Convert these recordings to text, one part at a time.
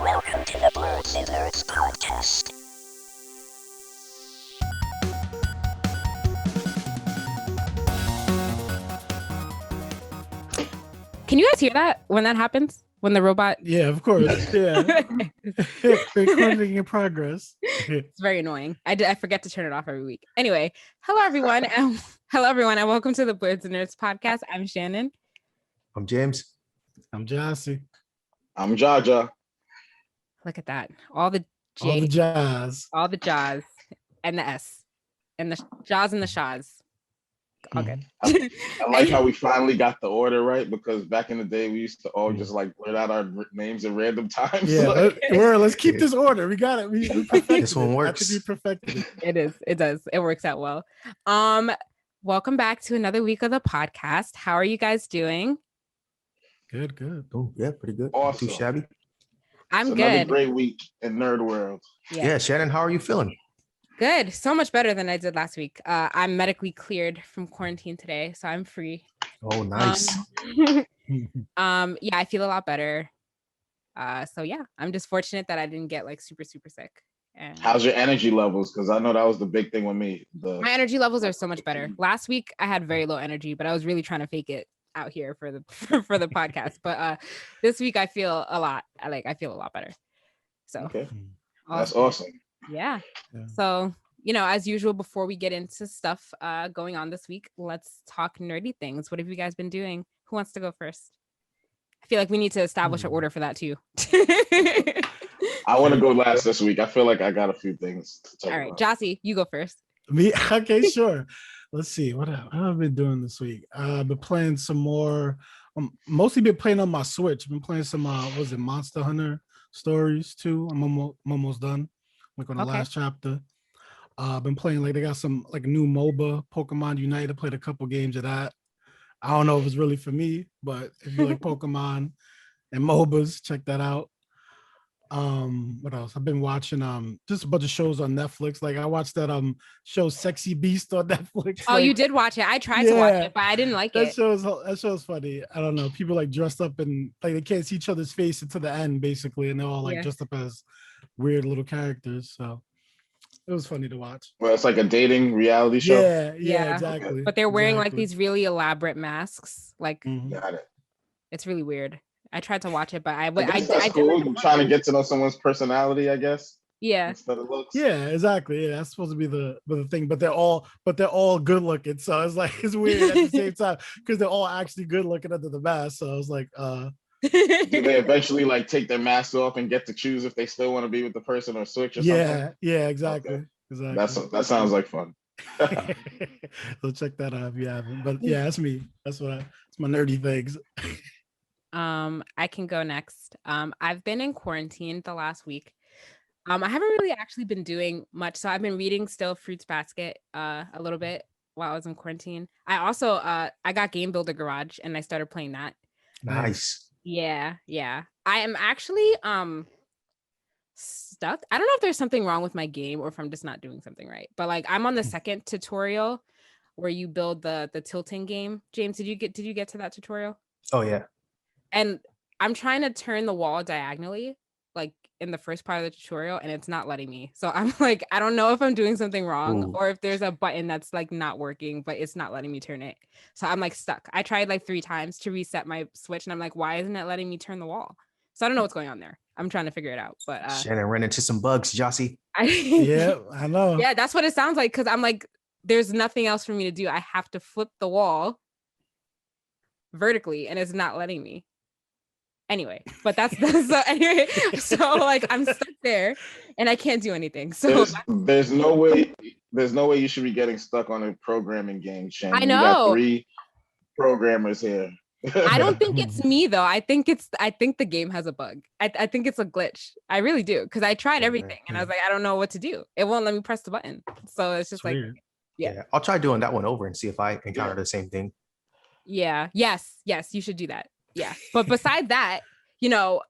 Welcome to the Blerdsnerds podcast. Can you guys hear that when that happens? When the robot? Yeah, of course. Yeah. Recording in progress. It's very annoying. I forget to turn it off every week. Anyway, hello everyone, and welcome to the Blerdsnerds podcast. I'm Shannon. I'm James. I'm Jossie. I'm Jaja. Look at that. All the J, All the jazz. all the Jaws, and the S, and the Jaws and the Shaws. All good. I like how we finally got the order right, because back in the day we used to all just like blurt out our names at random times. Yeah, let's keep this order. We got it. We perfected This one works. I think we perfected it. It is. It does. It works out well. Welcome back to another week of the podcast. How are you guys doing? Good. Oh, yeah, pretty good. Awesome. Too shabby. I'm It's another good. great week in Nerd World. Yeah, Shannon, how are you feeling? Good. So much better than I did last week. I'm medically cleared from quarantine today, so I'm free. Oh, nice. Yeah, I feel a lot better. So yeah, I'm just fortunate that I didn't get like super sick. And How's your energy levels? Because I know that was the big thing with me. my energy levels are so much better. Last week I had very low energy, but I was really trying to fake it out here for the for the podcast. But this week I feel a lot. I feel a lot better. So Okay, all- that's awesome. Yeah. Yeah. So, as usual, before we get into stuff going on this week, let's talk nerdy things. What have you guys been doing? Who wants to go first? I feel like we need to establish an order for that too. I want to go last this week. I feel like I got a few things to talk All right, about. Jossie, you go first. Me? Okay, sure. Let's see. What have I been doing this week? I've been playing some more. Mostly been playing on my Switch. I've been playing some was it Monster Hunter Stories 2? I'm almost done. Like on the last chapter. I've been playing they got some like new MOBA, Pokemon Unite. I played a couple games of that. I don't know if it's really for me, but if you like Pokemon and MOBAs, check that out. What else? I've been watching just a bunch of shows on Netflix. Like I watched that show Sexy Beast on Netflix. Oh, you did watch it. I tried to watch Yeah. it, but I didn't like That it. show's funny. I don't know. People like dressed up and like they can't see each other's face until the end, basically, and they're all like Yeah. dressed up as weird little characters. So it was funny to watch. Well, it's like a dating reality show. Yeah, Yeah. exactly. But they're wearing like Exactly. these really elaborate masks. Like Mhm. Got it. it's really weird. I tried to watch it, but I guess that's I cool. didn't. You're trying to get to know someone's personality, I guess, Yeah. instead of looks. Yeah, exactly. Yeah, that's supposed to be the thing, but they're all good looking. So it's like it's weird at the same time because they're all actually good looking under the mask. So I was like, Do they eventually like take their masks off and get to choose if they still want to be with the person or switch or something? yeah, exactly. Okay. Exactly. That sounds like fun. So check that out if you haven't. But yeah, that's me. It's my nerdy things. I can go next. I've been in quarantine the last week. I haven't really actually been doing much. So I've been reading still Fruits Basket a little bit while I was in quarantine. I also I got Game Builder Garage and I started playing that. Nice. Yeah. I am actually stuck. I don't know if there's something wrong with my game or if I'm just not doing something right. But like I'm on the second tutorial where you build the tilting game. James, did you get to that tutorial? Oh, yeah. And I'm trying to turn the wall diagonally, like in the first part of the tutorial, and it's not letting me. So I'm like, I don't know if I'm doing something wrong Ooh. or if there's a button that's like not working, but it's not letting me turn it. So I'm like stuck. I tried like 3 times to reset my Switch, and I'm like, why isn't it letting me turn the wall? So I don't know what's going on there. I'm trying to figure it out. But Shannon ran into some bugs, Jossie. Yeah, I know. yeah, that's what it sounds like. Cause I'm like, there's nothing else for me to do. I have to flip the wall vertically, and it's not letting me. Anyway, but that's so anyway. So like I'm stuck there, and I can't do anything. So There's no way you should be getting stuck on a programming game, Shannon. I know. You got 3 programmers here. I don't think it's me though. I think the game has a bug. I think it's a glitch. I really do, because I tried everything and I was like, I don't know what to do. It won't let me press the button. So it's just like, weird. yeah. I'll try doing that one over and see if I encounter the same thing. Yeah. Yes, you should do that. Yeah. But besides that,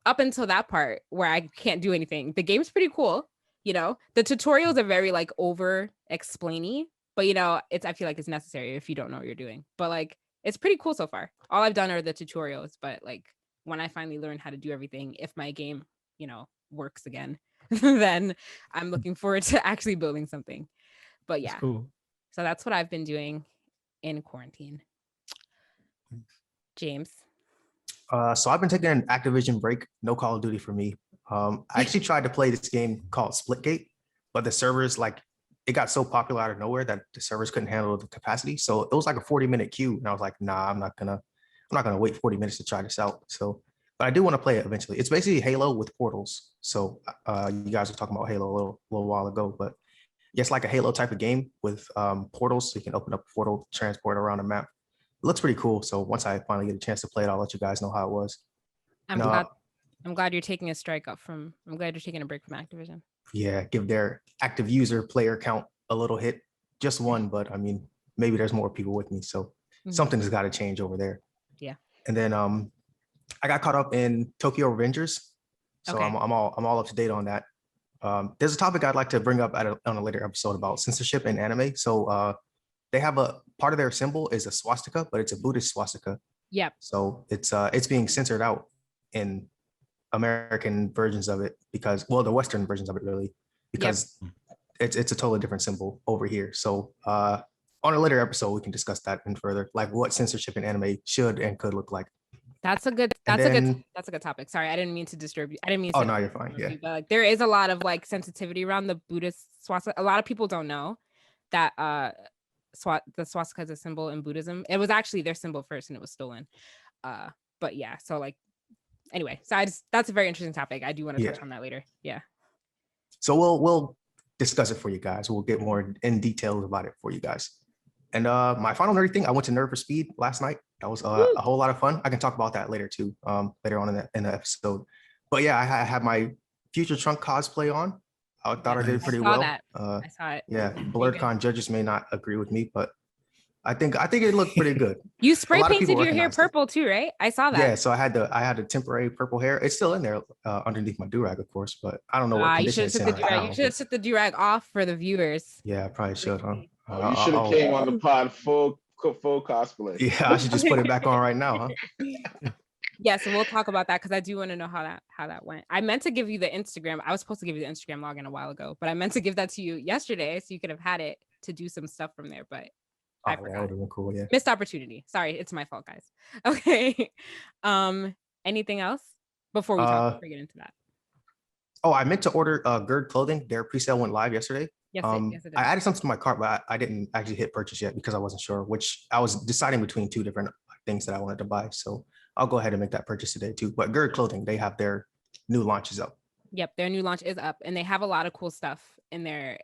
up until that part where I can't do anything, the game's pretty cool. The tutorials are very like over explainy, but I feel like it's necessary if you don't know what you're doing. But like it's pretty cool so far. All I've done are the tutorials, but like when I finally learn how to do everything, if my game, works again, then I'm looking forward to actually building something. But That's yeah, cool. so that's what I've been doing in quarantine. James. So I've been taking an Activision break. No Call of Duty for me. I actually tried to play this game called Splitgate, but the servers it got so popular out of nowhere that the servers couldn't handle the capacity. So it was like a 40-minute queue, and I was like, nah, I'm not gonna wait 40 minutes to try this out. So, but I do want to play it eventually. It's basically Halo with portals. So you guys were talking about Halo a little while ago, but yeah, it's like a Halo type of game with portals, so you can open up a portal, transport around the map. It looks pretty cool. So once I finally get a chance to play it, I'll let you guys know how it was. I'm glad you're taking a strike up from. I'm glad you're taking a break from Activision. Yeah, give their active user player count a little hit, just one, but I mean, maybe there's more people with me, so something's got to change over there. Yeah. And then I got caught up in Tokyo Revengers, so Okay. I'm all up to date on that. There's a topic I'd like to bring up on a later episode about censorship in anime. So they have a part of their symbol is a swastika, but it's a Buddhist swastika. Yep. So it's being censored out in American versions of it because, well, the Western versions of it really, because it's a totally different symbol over here. So on a later episode, we can discuss that in further, like what censorship in anime should and could look like. That's a good topic. Sorry, I didn't mean to disturb you. I didn't mean to. Oh no, you're fine. Yeah. But like, there is a lot of like sensitivity around the Buddhist swastika. A lot of people don't know that the swastika is a symbol in Buddhism. It was actually their symbol first, and it was stolen. But yeah, so like, anyway, so that's a very interesting topic. I do want to touch on that later. Yeah. So we'll discuss it for you guys. We'll get more in detail about it for you guys. And my final nerdy thing, I went to Nerd for Speed last night. That was a whole lot of fun. I can talk about that later too, later on in the episode. But yeah, I had my Future Trunk cosplay on. I thought I did pretty well. I saw it. Yeah, BlerdCon judges may not agree with me, but I think it looked pretty good. You spray painted your hair purple too, right? I saw that. Yeah, so I had a temporary purple hair. It's still in there underneath my do-rag, of course, but I don't know what condition it's in right now. You should have took the do-rag off for the viewers. Yeah, I probably should, huh? You should have came on the pod full cosplay. Yeah, I should just put it back on right now, huh? Yeah, so we'll talk about that because I do want to know how that went. I meant to give you the Instagram. I was supposed to give you the Instagram login a while ago, but I meant to give that to you yesterday so you could have had it to do some stuff from there. But I forgot. That would have been cool, yeah. Missed opportunity. Sorry, it's my fault, guys. Okay. Anything else before we get into that? Oh, I meant to order GERD clothing. Their pre-sale went live yesterday. Yes, it did. I added something to my cart, but I didn't actually hit purchase yet because I wasn't sure which. I was deciding between two different things that I wanted to buy. So I'll go ahead and make that purchase today too. But GERD clothing, they have their new launches up. Yep, their new launch is up, and they have a lot of cool stuff in their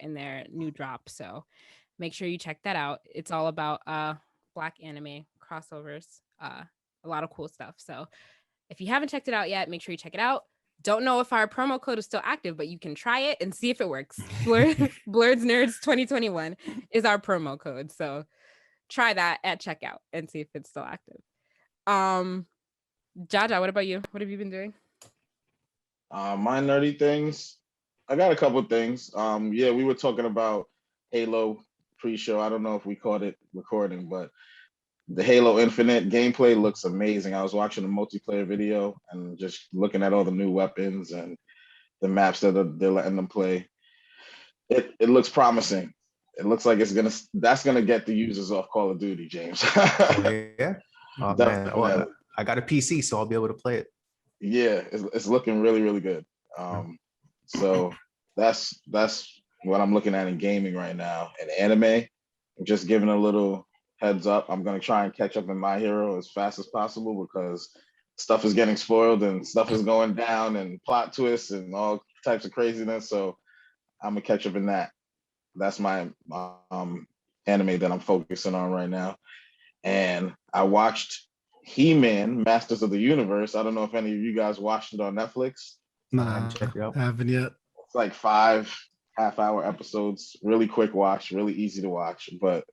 new drop. So make sure you check that out. It's all about Black anime crossovers. A lot of cool stuff. So if you haven't checked it out yet, make sure you check it out. Don't know if our promo code is still active, but you can try it and see if it works. Blerdsnerds 2021 is our promo code. So try that at checkout and see if it's still active. Jaja, what about you? What have you been doing? My nerdy things. I got a couple things. Yeah, we were talking about Halo pre-show. I don't know if we caught it recording, but the Halo Infinite gameplay looks amazing. I was watching a multiplayer video and just looking at all the new weapons and the maps that they're letting them play. It looks promising. It looks like that's gonna get the users off Call of Duty, James. Yeah. Oh, man. Well, I got a PC, so I'll be able to play it. Yeah, it's looking really, really good. So that's what I'm looking at in gaming right now. In anime, I'm just giving a little heads up. I'm gonna try and catch up in My Hero as fast as possible because stuff is getting spoiled and stuff is going down and plot twists and all types of craziness. So I'm gonna catch up in that. That's my anime that I'm focusing on right now. And I watched He-Man, Masters of the Universe. I don't know if any of you guys watched it on Netflix. Nah, I haven't yet. It's like 5 half-hour episodes. Really quick watch, really easy to watch, but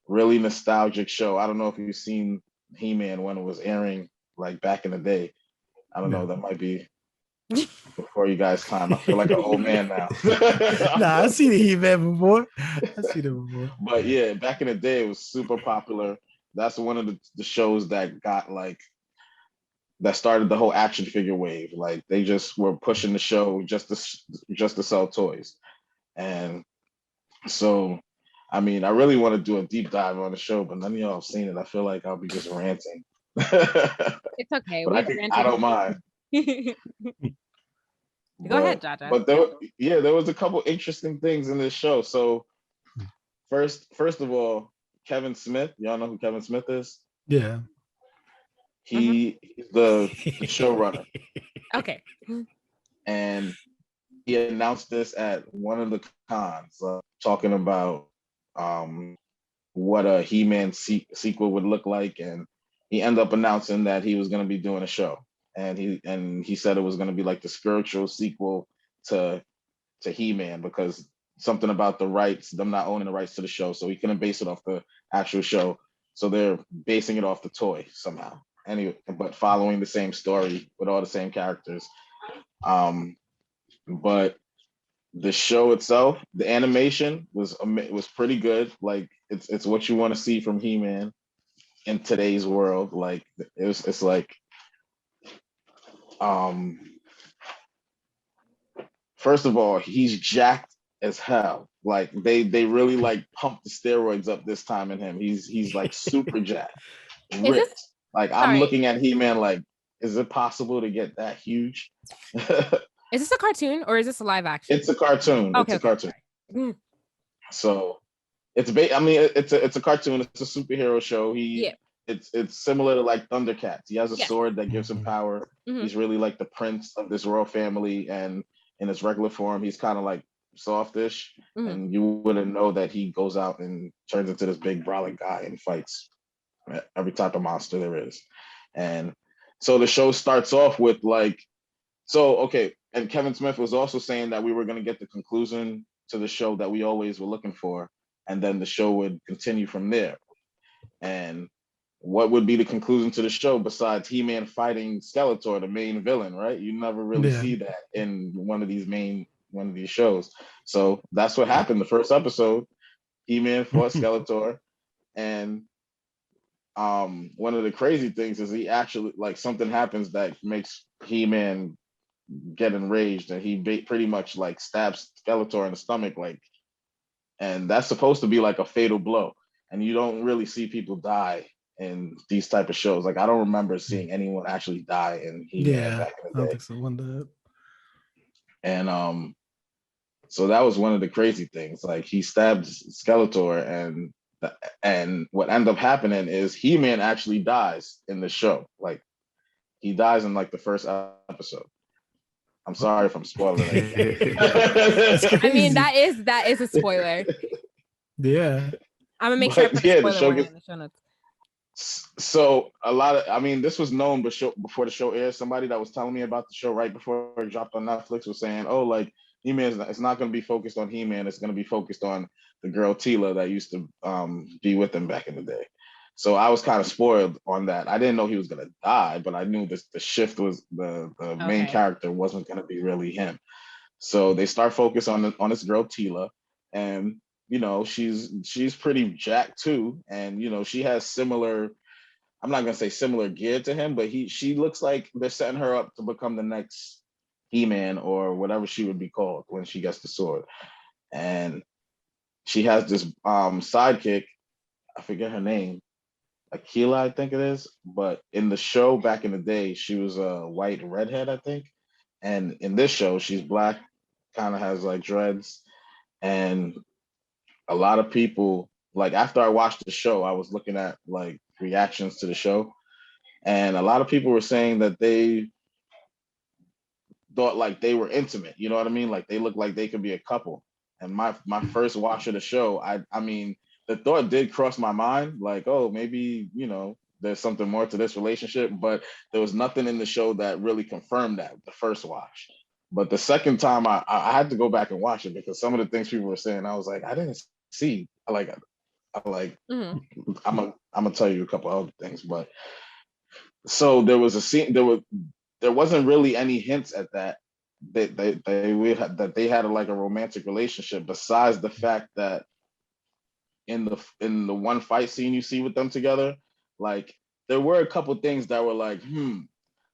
really nostalgic show. I don't know if you've seen He-Man when it was airing, like back in the day. I don't know. That might be before you guys' time. I feel like an old man now. Nah, I've seen He-Man before. But yeah, back in the day, it was super popular. That's one of the shows that got like that started the whole action figure wave. Like they just were pushing the show just to sell toys. And so, I mean, I really want to do a deep dive on the show, but none of y'all have seen it. I feel like I'll be just ranting. It's okay. But We've I don't mind. Go ahead, Jaja. But there was a couple interesting things in this show. So first of all, Kevin Smith, y'all know who Kevin Smith is? Yeah. He's the showrunner. Okay. And he announced this at one of the cons, talking about what a He-Man sequel would look like, and he ended up announcing that he was going to be doing a show, and he said it was going to be like the spiritual sequel to He-Man, because something about the rights, them not owning the rights to the show, so he couldn't base it off the actual show, so they're basing it off the toy somehow. Anyway, but following the same story with all the same characters. But the show itself, the animation was pretty good. Like it's what you want to see from He-Man in today's world. Like it's like first of all, he's jacked as hell. Like they really like pumped the steroids up this time in him. He's like super jacked, ripped. Like I'm looking at He-Man like, is it possible to get that huge? Is this a cartoon or is this a live action? It's a cartoon. Okay, it's a cartoon. So it's it's a cartoon. It's a superhero show. It's similar to like Thundercats. He has a sword that gives him power. He's really like the prince of this royal family, and in his regular form, he's kind of like softish, and you wouldn't know that he goes out and turns into this big brawling guy and fights every type of monster there is. And so the show starts off with like, and Kevin Smith was also saying that we were going to get the conclusion to the show that we always were looking for, and then the show would continue from there. And what would be the conclusion to the show besides He-Man fighting Skeletor, the main villain, right? You never really see that in one of these shows. So that's what happened. The first episode, He-Man fought Skeletor, and one of the crazy things is he actually, like, something happens that makes He-Man get enraged, and he pretty much like stabs Skeletor in the stomach, like, and that's supposed to be like a fatal blow. And you don't really see people die in these type of shows. Like I don't remember seeing anyone actually die in He-Man back in the day. I don't think so. One did. And so that was one of the crazy things. Like he stabbed Skeletor, and what ended up happening is He-Man actually dies in the show. Like he dies in like the first episode. I'm sorry if I'm spoiling it. I mean, that is a spoiler. Yeah. I'm gonna make sure I put the spoiler warning in the show notes. So this was known before the show aired. Somebody that was telling me about the show right before it dropped on Netflix was saying, oh, like He-Man, it's not going to be focused on He-Man. It's going to be focused on the girl Teela that used to be with him back in the day. So I was kind of spoiled on that. I didn't know he was going to die, but I knew the shift was the main character wasn't going to be really him. So they start focus on this girl Teela, and she's pretty jacked too, and she has similar. I'm not gonna say similar gear to him, but she looks like they're setting her up to become the next He-Man or whatever she would be called when she gets the sword. And she has this sidekick. I forget her name. Akila, I think it is. But in the show back in the day, she was a white redhead, I think. And in this show, she's black, kind of has like dreads. And a lot of people, like after I watched the show, I was looking at like reactions to the show. And a lot of people were saying that they thought like they were intimate. You know what I mean? Like they look like they could be a couple. And my first watch of the show, I mean, the thought did cross my mind, like, oh, maybe, there's something more to this relationship, but there was nothing in the show that really confirmed that the first watch. But the second time I had to go back and watch it because some of the things people were saying, I was like, I didn't see. I'm gonna tell you a couple other things, but so there was a scene, there wasn't really any hints at that they had like a romantic relationship, besides the fact that in the one fight scene you see with them together, like there were a couple things that were like,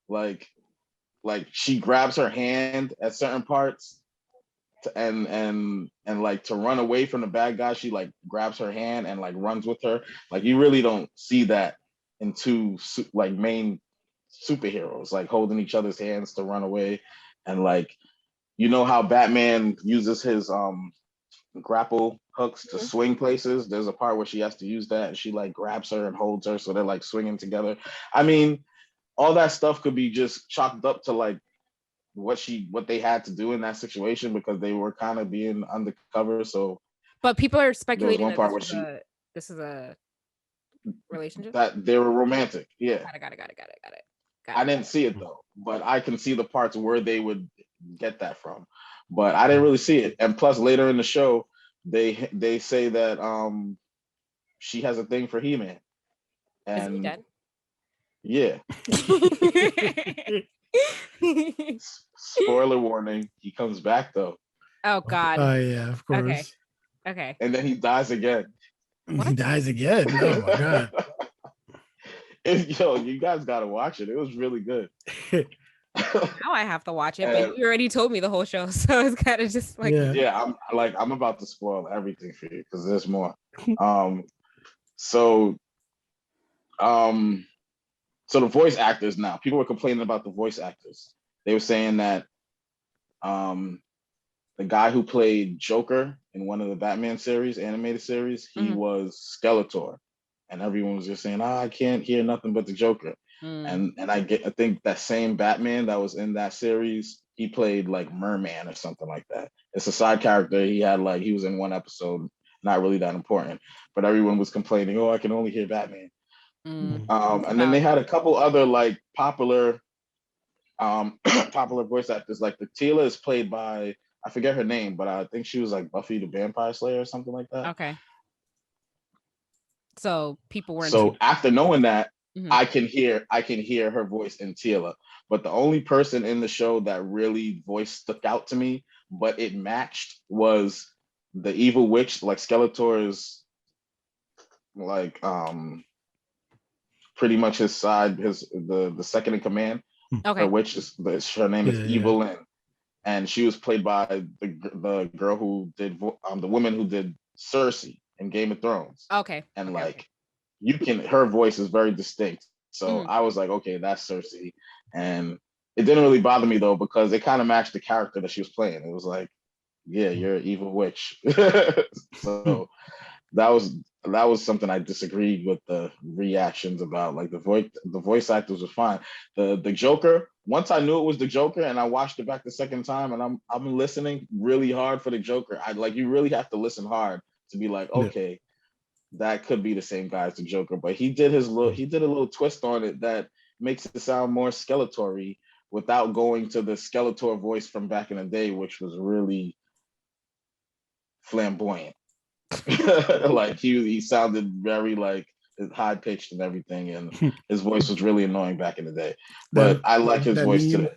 like she grabs her hand at certain parts and like to run away from the bad guy, she like grabs her hand and like runs with her. Like you really don't see that in two like main superheroes like holding each other's hands to run away. And like, you know how Batman uses his grapple hooks to swing places? There's a part where she has to use that and she like grabs her and holds her so they're like swinging together. I mean, all that stuff could be just chalked up to like what they had to do in that situation because they were kind of being undercover. So But people are there was speculating one that part where this is a relationship. that they were romantic. Yeah. Got it. I didn't see it though, but I can see the parts where they would get that from. But I didn't really see it. And plus later in the show, they say that she has a thing for He-Man. Is he And dead? yeah. Spoiler warning, he comes back though. Oh God. Oh yeah, of course. Okay. And then he dies again. He dies again. Oh my god. Yo, you guys gotta watch it. It was really good. Now I have to watch it, but you already told me the whole show, so it's kind of just like yeah. I'm about to spoil everything for you because there's more. So the voice actors now. People were complaining about the voice actors. They were saying that the guy who played Joker in one of the Batman series, animated series, he was Skeletor. And everyone was just saying, I can't hear nothing but the Joker. And I think that same Batman that was in that series, he played like Merman or something like that. It's a side character. He was in one episode, not really that important. But everyone was complaining, I can only hear Batman. And then they had a couple other like popular voice actors. Like the Tila is played by, I forget her name, but I think she was like Buffy the Vampire Slayer or something like that. Okay. So people weren't. So after knowing that, I can hear her voice in Tila. But the only person in the show that really voice stuck out to me, but it matched, was the evil witch, like Skeletor's, like pretty much his side, the second in command. Okay. Her witch her name is Evil Lynn, and she was played by the girl who did the woman who did Cersei in Game of Thrones. Okay. And her voice is very distinct. So I was like, okay, that's Cersei. And it didn't really bother me though, because it kind of matched the character that she was playing. It was like, yeah, you're an evil witch. So that was something I disagreed with the reactions about. Like the voice actors were fine. The Joker, once I knew it was the Joker and I watched it back the second time, and I'm listening really hard for the Joker. You really have to listen hard to be like, okay, that could be the same guy as the Joker. But he did a little twist on it that makes it sound more Skeletor-y without going to the Skeletor voice from back in the day, which was really flamboyant. Like he sounded very like high pitched and everything, and his voice was really annoying back in the day. But I like his voice today.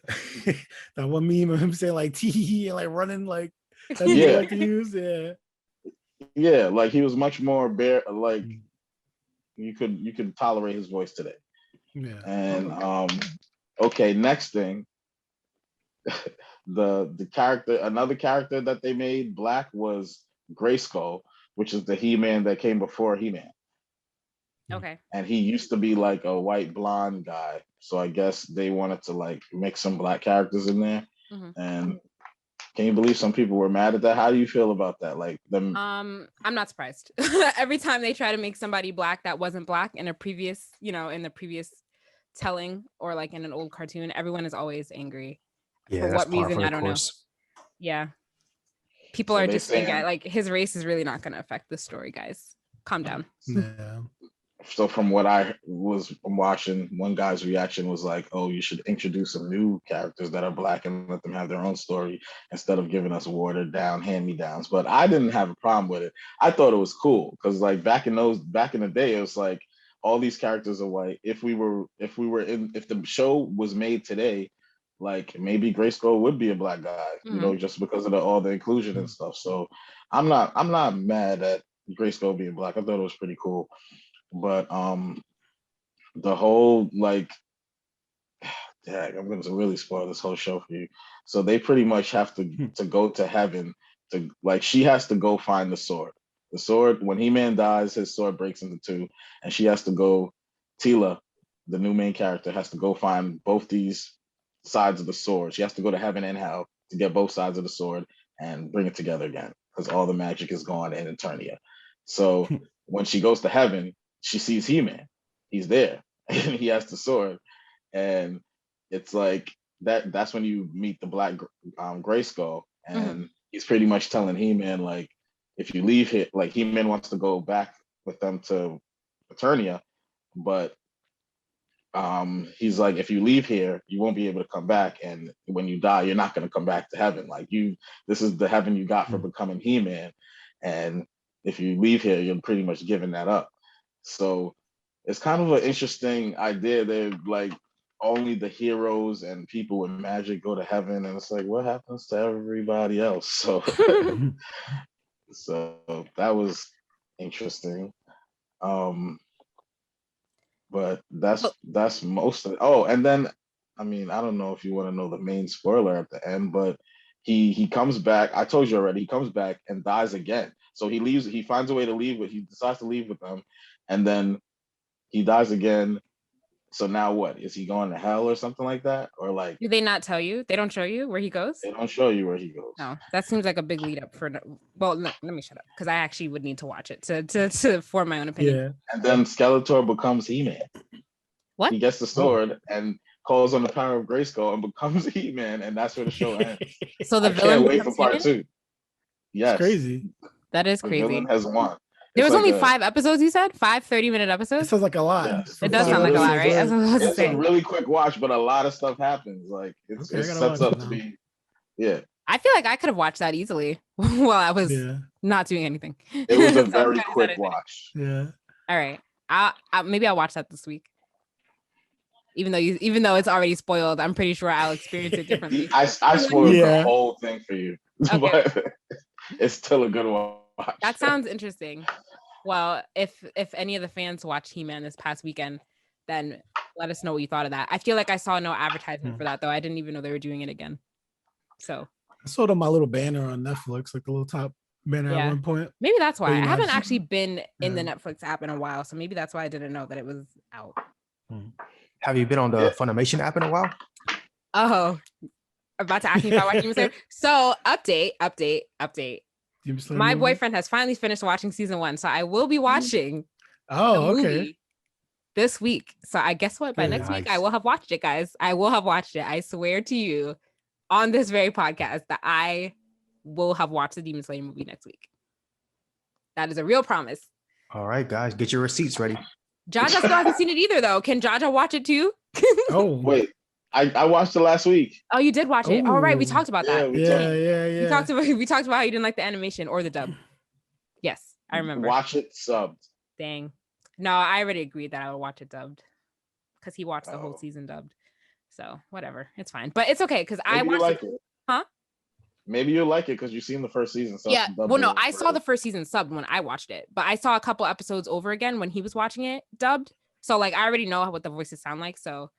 That one meme of him saying like tee like running like that's what you like to use. Yeah, like he was much more bare. Like you could tolerate his voice today. Yeah. And okay, next thing, another character that they made black was Grayskull, which is the He-Man that came before He-Man. Okay. And he used to be like a white blonde guy. So I guess they wanted to like mix some black characters in there. And can you believe some people were mad at that? How do you feel about that? Like them? I'm not surprised. Every time they try to make somebody black that wasn't black in a previous, in the previous telling or like in an old cartoon, everyone is always angry. Yeah, for what reason? I don't know. Yeah. People are just thinking like his race is really not going to affect the story, guys. Calm down. Yeah. So from what I was watching, one guy's reaction was like, oh, you should introduce some new characters that are black and let them have their own story instead of giving us watered down hand-me-downs. But I didn't have a problem with it. I thought it was cool because like back in the day, it was like all these characters are white. If the show was made today, like maybe Grayskull would be a black guy, just because of all the inclusion and stuff. So I'm not mad at Grayskull being black. I thought it was pretty cool. But the whole like Dang, I'm going to really spoil this whole show for you. So they pretty much have to go to heaven to like she has to go find the sword. The sword, when He-Man dies, his sword breaks into two, and she has to go. Tila, the new main character, has to go find both these sides of the sword. She has to go to heaven and hell to get both sides of the sword and bring it together again because all the magic is gone in Eternia. So when she goes to heaven, she sees He-Man. He's there and he has the sword, and it's like that's when you meet the black Grayskull, and he's pretty much telling He-Man like, if you leave here, like He-Man wants to go back with them to Eternia, but he's like, if you leave here, you won't be able to come back, and when you die, you're not going to come back to heaven. Like this is the heaven you got for becoming He-Man, and if you leave here, you're pretty much giving that up. So it's kind of an interesting idea. They're like, only the heroes and people with magic go to heaven, and it's like, what happens to everybody else? So so that was interesting. But that's most of it. Oh, and then I mean, I don't know if you want to know the main spoiler at the end, but he comes back. I told you already, he comes back and dies again. So he leaves, he finds a way to leave, but he decides to leave with them, and then he dies again. So now what? Is he going to hell or something like that? Or like, Do they not tell you? They don't show you where he goes? they don't show you where he goes. No, that seems like a big lead up for. Well, no, let me shut up because I actually would need to watch it to form my own opinion. Yeah. And then Skeletor becomes He-Man. What? He gets the sword and calls on the power of Grayskull and becomes He-Man, and that's where the show ends. So the I villain can't wait for becomes part He-Man? 2. Yes, It's crazy. That is the crazy. villain has won. There It's was like only 5 episodes. You said 5 30-minute It episodes. sounds like a lot. Yes. It does sound like a lot, right? That's what I was It's a saying. really quick watch, but a lot of stuff happens. Like it Okay, I gotta sets watch up it to now. be, yeah. I feel like I could have watched that easily while I was Yeah. not doing anything. It was So a I'm very kinda quick excited. watch. Yeah. All right, maybe I'll watch that this week. Even though it's already spoiled, I'm pretty sure I'll experience it differently. I spoiled the Yeah. whole thing for you, Okay. but it's still a good watch. That sounds interesting. Well, if any of the fans watched He-Man this past weekend, then let us know what you thought of that. I feel like I saw no advertisement for that though. I didn't even know they were doing it again. So I saw it on my little banner on Netflix, like the little top banner Yeah. at one point. maybe that's why. Pretty I haven't much. actually been in the Yeah. Netflix app in a while, so maybe that's why I didn't know that it was out. Have you been on the Funimation app in a while? Oh, about to ask me if I watch Demon Slayer. So update. Demon Slayer My movie? boyfriend has finally finished watching season 1, so I will be watching Oh, the okay. movie this week. So I guess what? By Good. next week, I Nice. will have watched it, guys. I will have watched it. I swear to you on this very podcast that I will have watched the Demon Slayer movie next week. That is a real promise. All right, guys, get your receipts ready. Jaja still hasn't seen it either, though. Can Jaja watch it too? Oh, Wait, I watched it last week. Oh, you did watch it. All right, we Ooh. talked about Yeah, that. we yeah, yeah. We talked about how you didn't like the animation or the dub. Yes, I remember. Watch it subbed. Dang. No, I already agreed that I would watch it dubbed because he watched the whole Oh. season dubbed. So whatever, it's fine. But it's okay because I Maybe you watched like it. Huh? Maybe you'll like it because you've seen the first season. So Yeah. Well, no, I saw the first season subbed when I watched it, but I saw a couple episodes over again when he was watching it dubbed. So like I already know what the voices sound like. So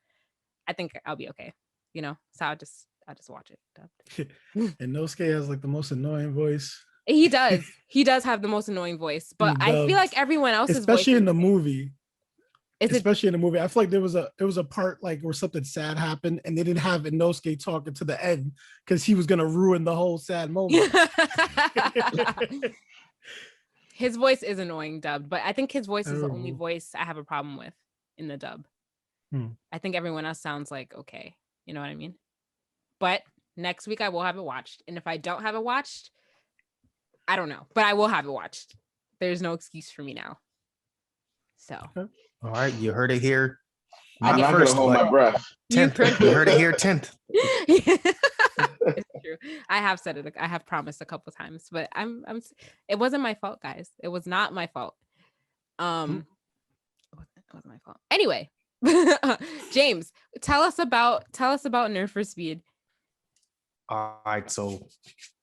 I think I'll be okay. You know, so I'll just watch it dubbed. And Nosuke has like the most annoying voice, He does. He does have the most annoying voice, but I feel dubbed. like everyone else's especially voice in the movie. is it. Especially in the movie, I feel like there was a part like where something sad happened, and they didn't have Inosuke talking to the end because he was gonna ruin the whole sad moment. His voice is annoying dubbed, but I think his voice is the only Terrible. voice I have a problem with in the dub. I think everyone else sounds like okay. You know what I mean? But next week I will have it watched. And if I don't have it watched, I don't know. But I will have it watched. There's no excuse for me now. So All right, you heard it here. I'm Not not first, gonna hold my but breath. 10th. You heard it here 10th. It's true. I have said it. I have promised a couple times, but I'm it wasn't my fault, guys. It was not my fault. It wasn't my fault. Anyway, James, tell us about Nerf for Speed. All right, so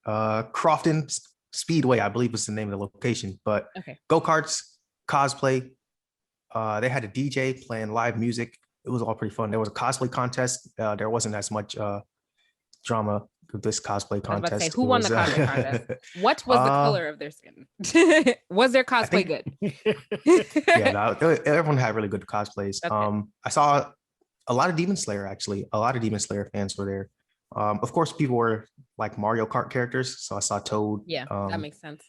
Crofton Speedway, I believe was the name of the location, but Okay. go-karts, cosplay. They had a DJ playing live music it was all pretty fun. There was a cosplay contest. There wasn't as much drama with this cosplay I was about to contest. say, who won the cosplay contest? What was the color of their skin? Was their cosplay good? Yeah, no, everyone had really good cosplays. I saw a lot of Demon Slayer, actually. A lot of Demon Slayer fans were there. Of course, people were like Mario Kart characters. So I saw Toad. Yeah, that makes sense.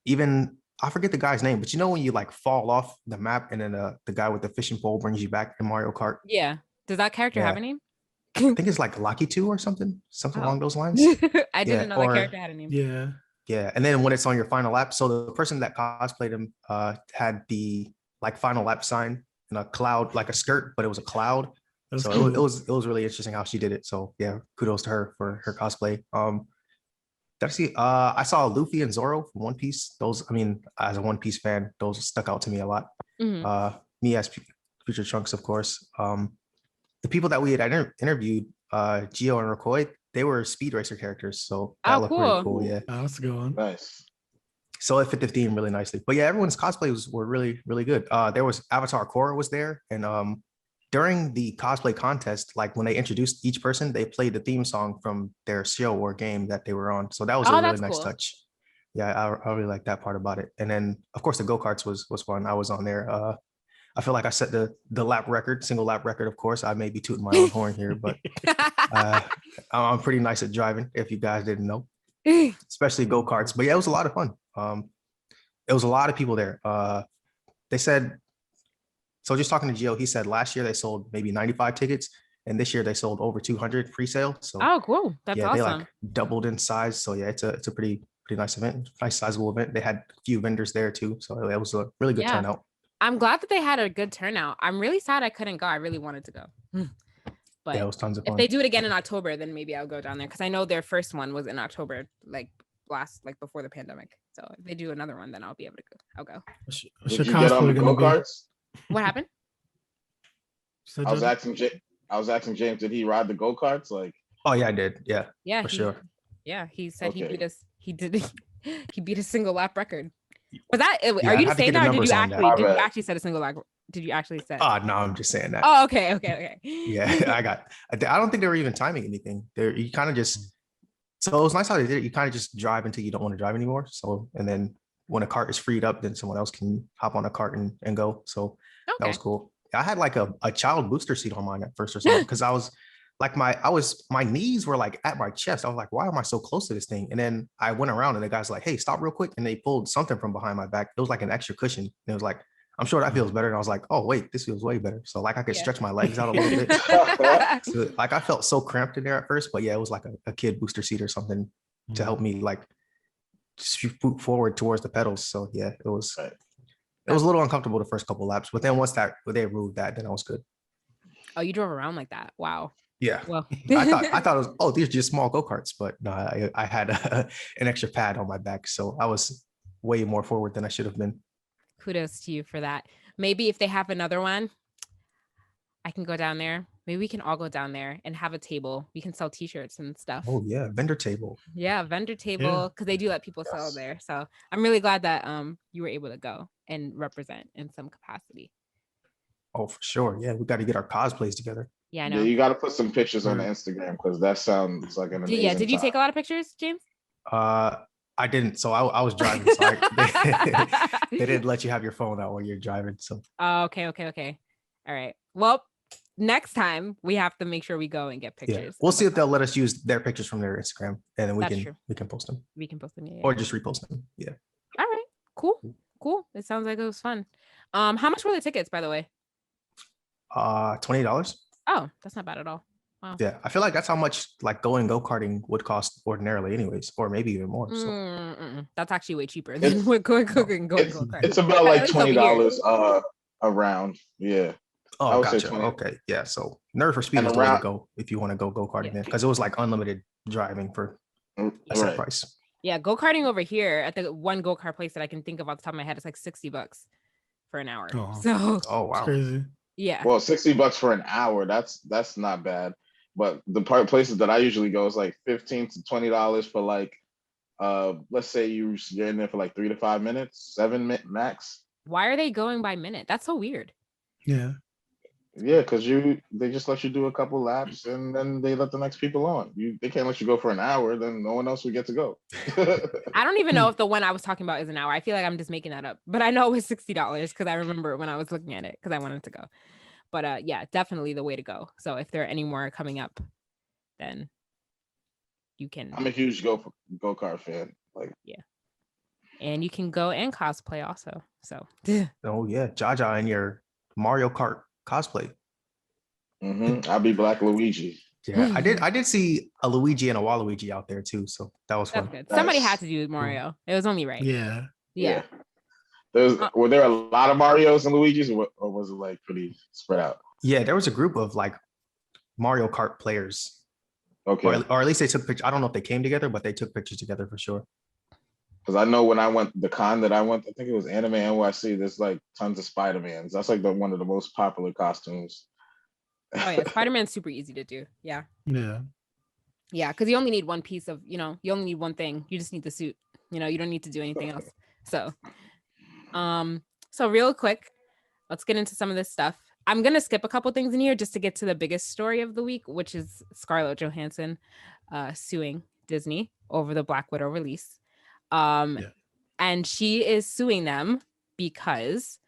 Even I forget the guy's name, but you know when you like fall off the map and then the guy with the fishing pole brings you back in Mario Kart? Yeah. Does that character have a name? I think it's like Lucky 2 or something along those lines. I didn't know that character had a name. Yeah. And then when it's on your final lap, so the person that cosplayed him had the like final lap sign in a cloud, like a skirt, but it was a cloud. So cool. it was really interesting how she did it. So yeah, kudos to her for her cosplay. Did I see? I saw Luffy and Zoro from One Piece. Those, I mean, as a One Piece fan, those stuck out to me a lot. Me as Future Trunks, of course. The people that we had interviewed, Gio and Rokoi, they were Speed Racer characters. So that looked pretty cool. Yeah, that's a good one. Nice. So it fit the theme really nicely. But yeah, everyone's cosplays were really, really good. There was Avatar Korra was there, and during the cosplay contest, like when they introduced each person, they played the theme song from their show or game that they were on. So that was a really nice touch. Yeah, I really like that part about it. And then of course the go-karts was fun. I was on there. I feel like I set the lap record, single lap record. Of course, I may be tooting my own horn here, but I'm pretty nice at driving, if you guys didn't know, especially go-karts. But yeah, it was a lot of fun. It was a lot of people there. They said, so just talking to Gio, he said last year they sold maybe 95 tickets, and this year they sold over 200 pre-sale. So cool. That's awesome. They like doubled in size. So yeah, it's a pretty nice event, nice sizable event. They had a few vendors there too, so it was a really good turnout. I'm glad that they had a good turnout. I'm really sad I couldn't go. I really wanted to go. But yeah, it was tons of fun. If they do it again in October, then maybe I'll go down there, because I know their first one was in October, like before the pandemic. So if they do another one, then I'll be able to go. I'll go. Did you get on the go-karts? What happened? I was asking James, did he ride the go-karts? Like, oh yeah, I did. Yeah, for sure. Yeah, he said he beat us. He did. He beat a single lap record. Was that? Are you saying that, or did you actually set a single lap? Did you actually set? No, I'm just saying that. Oh, okay. Yeah, I don't think they were even timing anything. You kind of just. So it was nice how they did it. You kind of just drive until you don't want to drive anymore. So, and then when a cart is freed up, then someone else can hop on a cart and go. So that was cool. I had like a child booster seat on mine at first or something, because I was like my knees were like at my chest. I was like, why am I so close to this thing? And then I went around and the guy's like, hey, stop real quick. And they pulled something from behind my back. It was like an extra cushion. And it was like, I'm sure that feels better. And I was like, oh wait, this feels way better. So like I could stretch my legs out a little bit. So, like I felt so cramped in there at first, but yeah, it was like a kid booster seat or something to help me like shoot forward towards the pedals. So yeah, it was a little uncomfortable the first couple laps, but then once they removed that, then I was good. Oh, you drove around like that? Wow. Yeah. Well, I thought it was, these are just small go-karts, but no, I had an extra pad on my back, so I was way more forward than I should have been. Kudos to you for that. Maybe if they have another one, I can go down there. Maybe we can all go down there and have a table. We can sell t-shirts and stuff. Oh yeah, vendor table. Yeah, vendor table, because they do let people sell there. So I'm really glad that you were able to go and represent in some capacity. Oh, for sure. Yeah, we got to get our cosplays together. Yeah, I know. Yeah, you got to put some pictures on the Instagram, because that sounds like an amazing did you take a lot of pictures, James? I didn't. So I was driving. So they didn't let you have your phone out while you're driving. So. Oh, okay. All right. Well, next time we have to make sure we go and get pictures. Yeah. We'll see if they'll let us use their pictures from their Instagram, and then we can post them. We can post them, or just repost them. Yeah. All right. Cool. It sounds like it was fun. How much were the tickets, by the way? $20. Oh, that's not bad at all. Wow. Yeah, I feel like that's how much like go-karting would cost ordinarily, anyways, or maybe even more. So. That's actually way cheaper than what go-karting. It's about like $20 around. Yeah. Oh, gotcha. Okay, yeah. So Nerve for Speed is the way to go if you want to go go-karting then, because it was like unlimited driving for a set price. Yeah, go-karting over here at the one go-kart place that I can think of off the top of my head, it's like $60 for an hour. So. Oh wow. That's crazy. Yeah. Well, $60 for an hour. That's not bad. But the places that I usually go is like $15 to $20 for like, let's say you're in there for like 3 to 5 minutes, 7 max. Why are they going by minute? That's so weird. Yeah. Yeah, because they just let you do a couple laps and then they let the next people on. They can't let you go for an hour, then no one else would get to go. I don't even know if the one I was talking about is an hour. I feel like I'm just making that up, but I know it was $60 because I remember when I was looking at it because I wanted to go. But yeah, definitely the way to go. So if there are any more coming up, then you can. I'm a huge go-kart fan. Like, yeah, and you can go and cosplay also. So Oh yeah, Jaja and your Mario Kart cosplay. I'll be Black Luigi. Yeah, I did see a Luigi and a Waluigi out there too, so that was that's fun. good. Somebody had Nice. to do Mario. It was only right. Yeah. Yeah. Were there a lot of Marios and Luigis, or was it like pretty spread out? Yeah, there was a group of like Mario Kart players, Okay. or at least they took pictures. I don't know if they came together, but they took pictures together for sure. Because I know when I went, the con that I went, I think it was Anime NYC, there's like tons of Spider-Mans. That's like one of the most popular costumes. Oh yeah, Spider-Man's super easy to do. Yeah. Yeah. Yeah, because you only need one piece of, you only need one thing. You just need the suit. You don't need to do anything else. So real quick, let's get into some of this stuff. I'm gonna skip a couple things in here just to get to the biggest story of the week, which is Scarlett Johansson suing Disney over the Black Widow release. And she is suing them because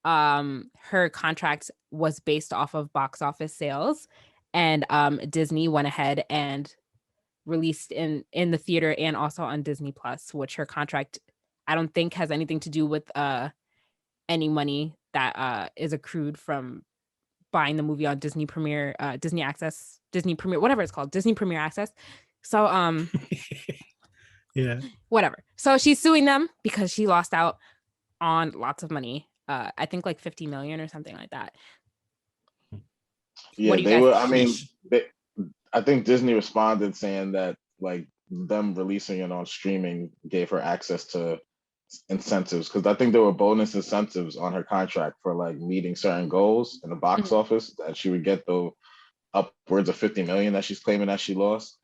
her contract was based off of box office sales, and Disney went ahead and released in the theater and also on Disney Plus, which her contract I don't think has anything to do with any money that is accrued from buying the movie on Disney Premiere, Disney Access, Disney Premiere, whatever it's called, Disney Premiere Access. So yeah, whatever. So she's suing them because she lost out on lots of money. I think like 50 million or something like that. Yeah, they were. I mean, I think Disney responded saying that like them releasing it on streaming gave her access to incentives, because I think there were bonus incentives on her contract for like meeting certain goals in the box office, that she would get the upwards of 50 million that she's claiming that she lost.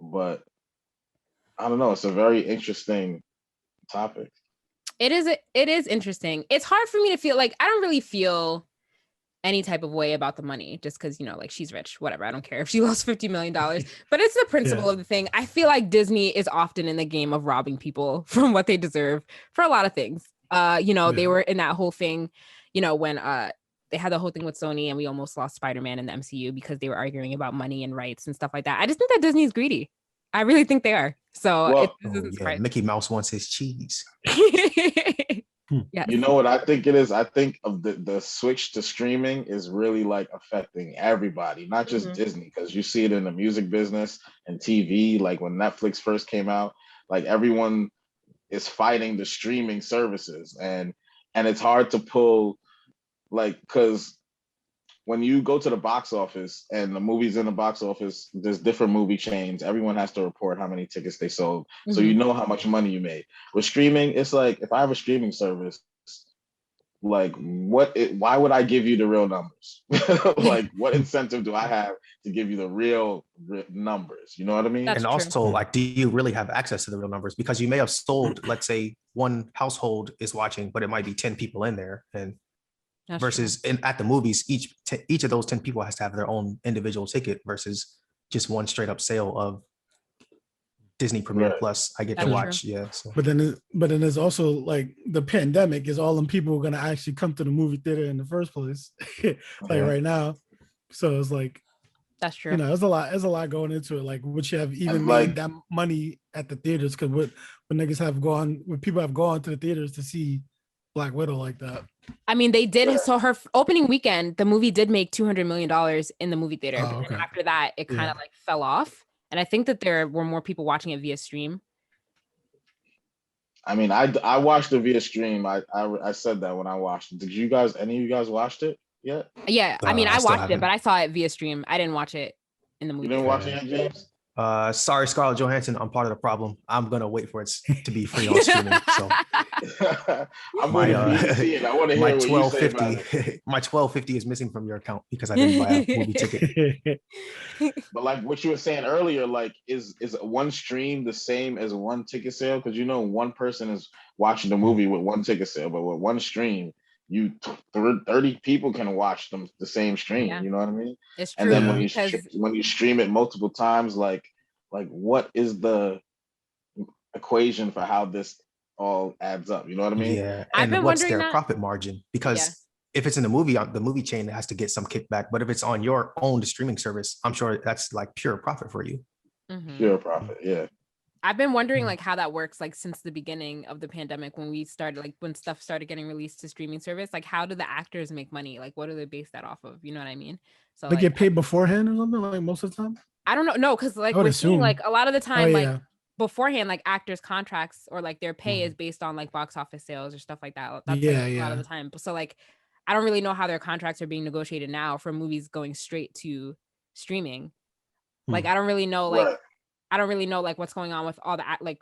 But I don't know. It's a very interesting topic. It is interesting. It's hard for me to feel like I don't really feel any type of way about the money just because, like she's rich, whatever. I don't care if she lost $50 million, but it's the principle of the thing. I feel like Disney is often in the game of robbing people from what they deserve for a lot of things. They were in that whole thing, when they had the whole thing with Sony and we almost lost Spider-Man in the MCU because they were arguing about money and rights and stuff like that. I just think that Disney is greedy. I really think they are. So Mickey Mouse wants his cheese. Yes. You know what I think it is? I think of the switch to streaming is really like affecting everybody, not just Disney, because you see it in the music business and TV. Like when Netflix first came out, like everyone is fighting the streaming services, and it's hard to pull, like, because when you go to the box office and the movies in the box office, there's different movie chains. Everyone has to report how many tickets they sold. So you know how much money you made. With streaming, it's like, if I have a streaming service, like why would I give you the real numbers? Like what incentive do I have to give you the real numbers? You know what I mean? That's and also, like, do you really have access to the real numbers? Because you may have sold, let's say one household is watching, but it might be 10 people in there, and That's versus at the movies, each of those 10 people has to have their own individual ticket versus just one straight up sale of Disney Premiere Plus. I get to watch. True. Yeah. So. But then there's also like the pandemic is all them people who are going to actually come to the movie theater in the first place, like right now. So it's like, that's true. There's a lot going into it. Like, would you have even made that money at the theaters? Because when people have gone to the theaters to see Black Widow like that. I mean, they did. So her opening weekend, the movie did make $200 million in the movie theater. Oh, okay. And after that, it kind of like fell off. And I think that there were more people watching it via stream. I mean, I watched it via stream. I said that when I watched it. Did any of you guys watched it yet? Yeah. I mean, I watched it, but I saw it via stream. I didn't watch it in the movie. You didn't watch it yet, James? Sorry, Scarlett Johansson, I'm part of the problem. I'm gonna wait for it to be free on streaming. So I'm my 1250 my 1250 is missing from your account because I didn't buy a movie ticket. But like what you were saying earlier, like is one stream the same as one ticket sale? Because one person is watching the movie with one ticket sale, but with one stream, 30 people can watch them the same stream. Yeah. You know what I mean? It's And true then because when you stream it multiple times, like what is the equation for how this all adds up? You know what I mean? Yeah, I've and been what's wondering their that. profit margin? Yeah. Because if it's in the movie chain, it has to get some kickback. But if it's on your own streaming service, I'm sure that's like pure profit for you. Mhm. Pure profit, yeah. I've been wondering like how that works, like since the beginning of the pandemic, when we started, like when stuff started getting released to streaming service, like how do the actors make money? Like what do they base that off of? You know what I mean? So They like, get paid beforehand or something, like most of the time. I don't know. No, because like I would we're seeing assume. like a lot of the Oh time, like yeah. beforehand, like actors' contracts or like their pay Mhm. is based on like box office sales or stuff like that. That's Yeah, like a lot of yeah. the time. So like I don't really know how their contracts are being negotiated now for movies going straight to streaming. Like Hmm. I don't really know like Right. I don't really know like what's going on with all the like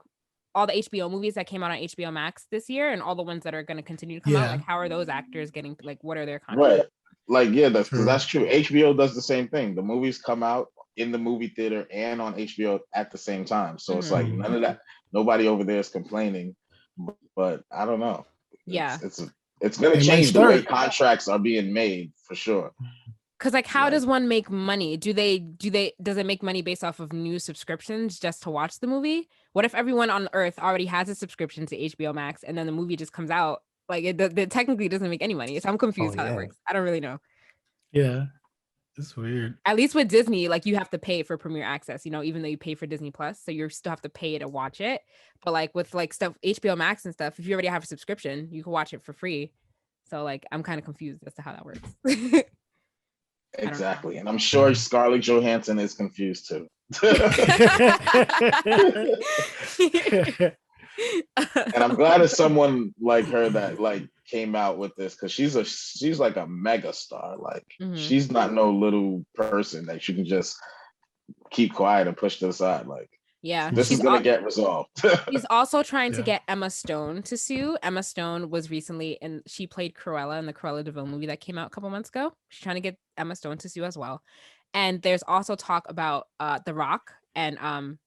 all the HBO movies that came out on HBO Max this year and all the ones that are going to continue to come out. Like Yeah. how are those actors getting, like what are their Right. contracts? Like, yeah, that's because True. that's true. HBO does the same thing. The movies come out in the movie theater and on HBO at the same time. So it's like Mhm. none of that. Nobody over there is complaining. But I don't know. Yeah. It's gonna They might change the way start. contracts are being made for sure. Cause like how Like- does one make money? Does it make money based off of new subscriptions just to watch the movie? What if everyone on earth already has a subscription to HBO Max and then the movie just comes out? Like it technically doesn't make any money. So I'm confused how that yeah. works. I don't really know. Yeah. It's weird. At least with Disney, like you have to pay for Premier Access, you know, even though you pay for Disney Plus, so you still have to pay to watch it. But like with like stuff HBO Max and stuff, if you already have a subscription, you can watch it for free. So like I'm kind of confused as to how that works. Exactly. And I'm sure Scarlett Johansson is confused too. And I'm glad it's someone like her that like came out with this because she's like a mega star. Like Mhm. she's not no little person that you can just keep quiet and push to the side. Like Yeah, this is gonna get resolved. She's also trying to Yeah. get Emma Stone to sue. Emma Stone was recently and she played Cruella in the Cruella de Vil movie that came out a couple months ago. She's trying to get Emma Stone to sue as well. And there's also talk about The Rock and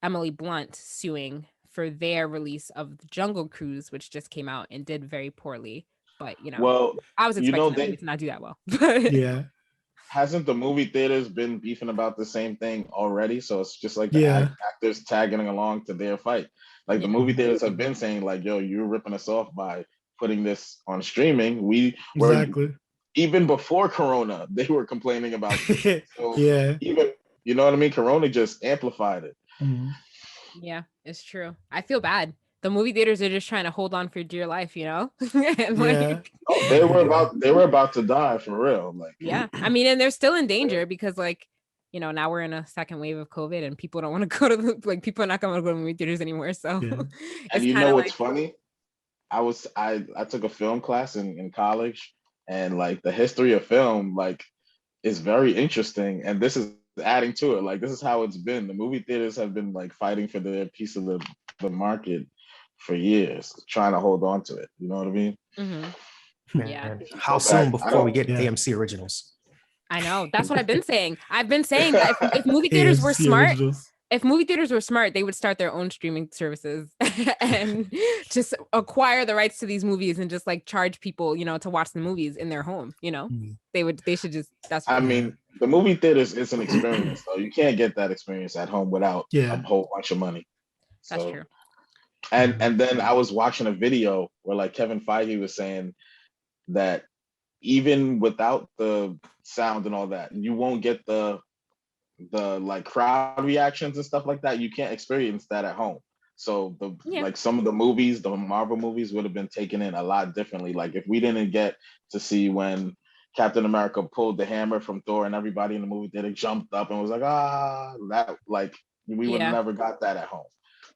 Emily Blunt suing for their release of the Jungle Cruise, which just came out and did very poorly. But you know, Well, I was you expecting know, that they- movie to not do that well. But Yeah. hasn't the movie theaters been beefing about the same thing already? So it's just like the Yeah. actors tagging along to their fight. Like the Yeah. movie theaters have been saying, like, "Yo, you're ripping us off by putting this on streaming." We were Exactly. even before Corona, they were complaining about this. So Yeah. even you know what I mean? Corona just amplified it. Mhm. yeah, it's true. I feel bad. The movie theaters are just trying to hold on for dear life, you know? And Yeah. Oh, they were about to die for real. Like yeah. I mean, and they're still in danger because like, you know, now we're in a second wave of COVID and people don't want to go to the, like people are not going to go to movie theaters anymore. So Yeah. and it's you kind know of what's like, funny? I took a film class in college, and like the history of film like is very interesting, and this is adding to it. Like this is how it's been. The movie theaters have been like fighting for their piece of the market for years, trying to hold on to it. You know what I mean? mhm. Man, Yeah. how Go soon back, I before we don't- get Yeah. AMC originals? I know. That's what I've been saying. I've been saying that if movie theaters were AMC smart, originals. if movie theaters were smart, they would start their own streaming services and just acquire the rights to these movies and just like charge people, you know, to watch the movies in their home, you know. Mhm. They should just that's I what mean, the movie theaters is an experience, though. You can't get that experience at home without Yeah. a whole bunch of money. that's So- true. And then I was watching a video where like Kevin Feige was saying that even without the sound and all that, you won't get the like crowd reactions and stuff like that. You can't experience that at home. So Yeah. like some of the movies, the Marvel movies would have been taken in a lot differently. Like if we didn't get to see when Captain America pulled the hammer from Thor and everybody in the movie theater jumped up and was like, that like we would Yeah. have never got that at home.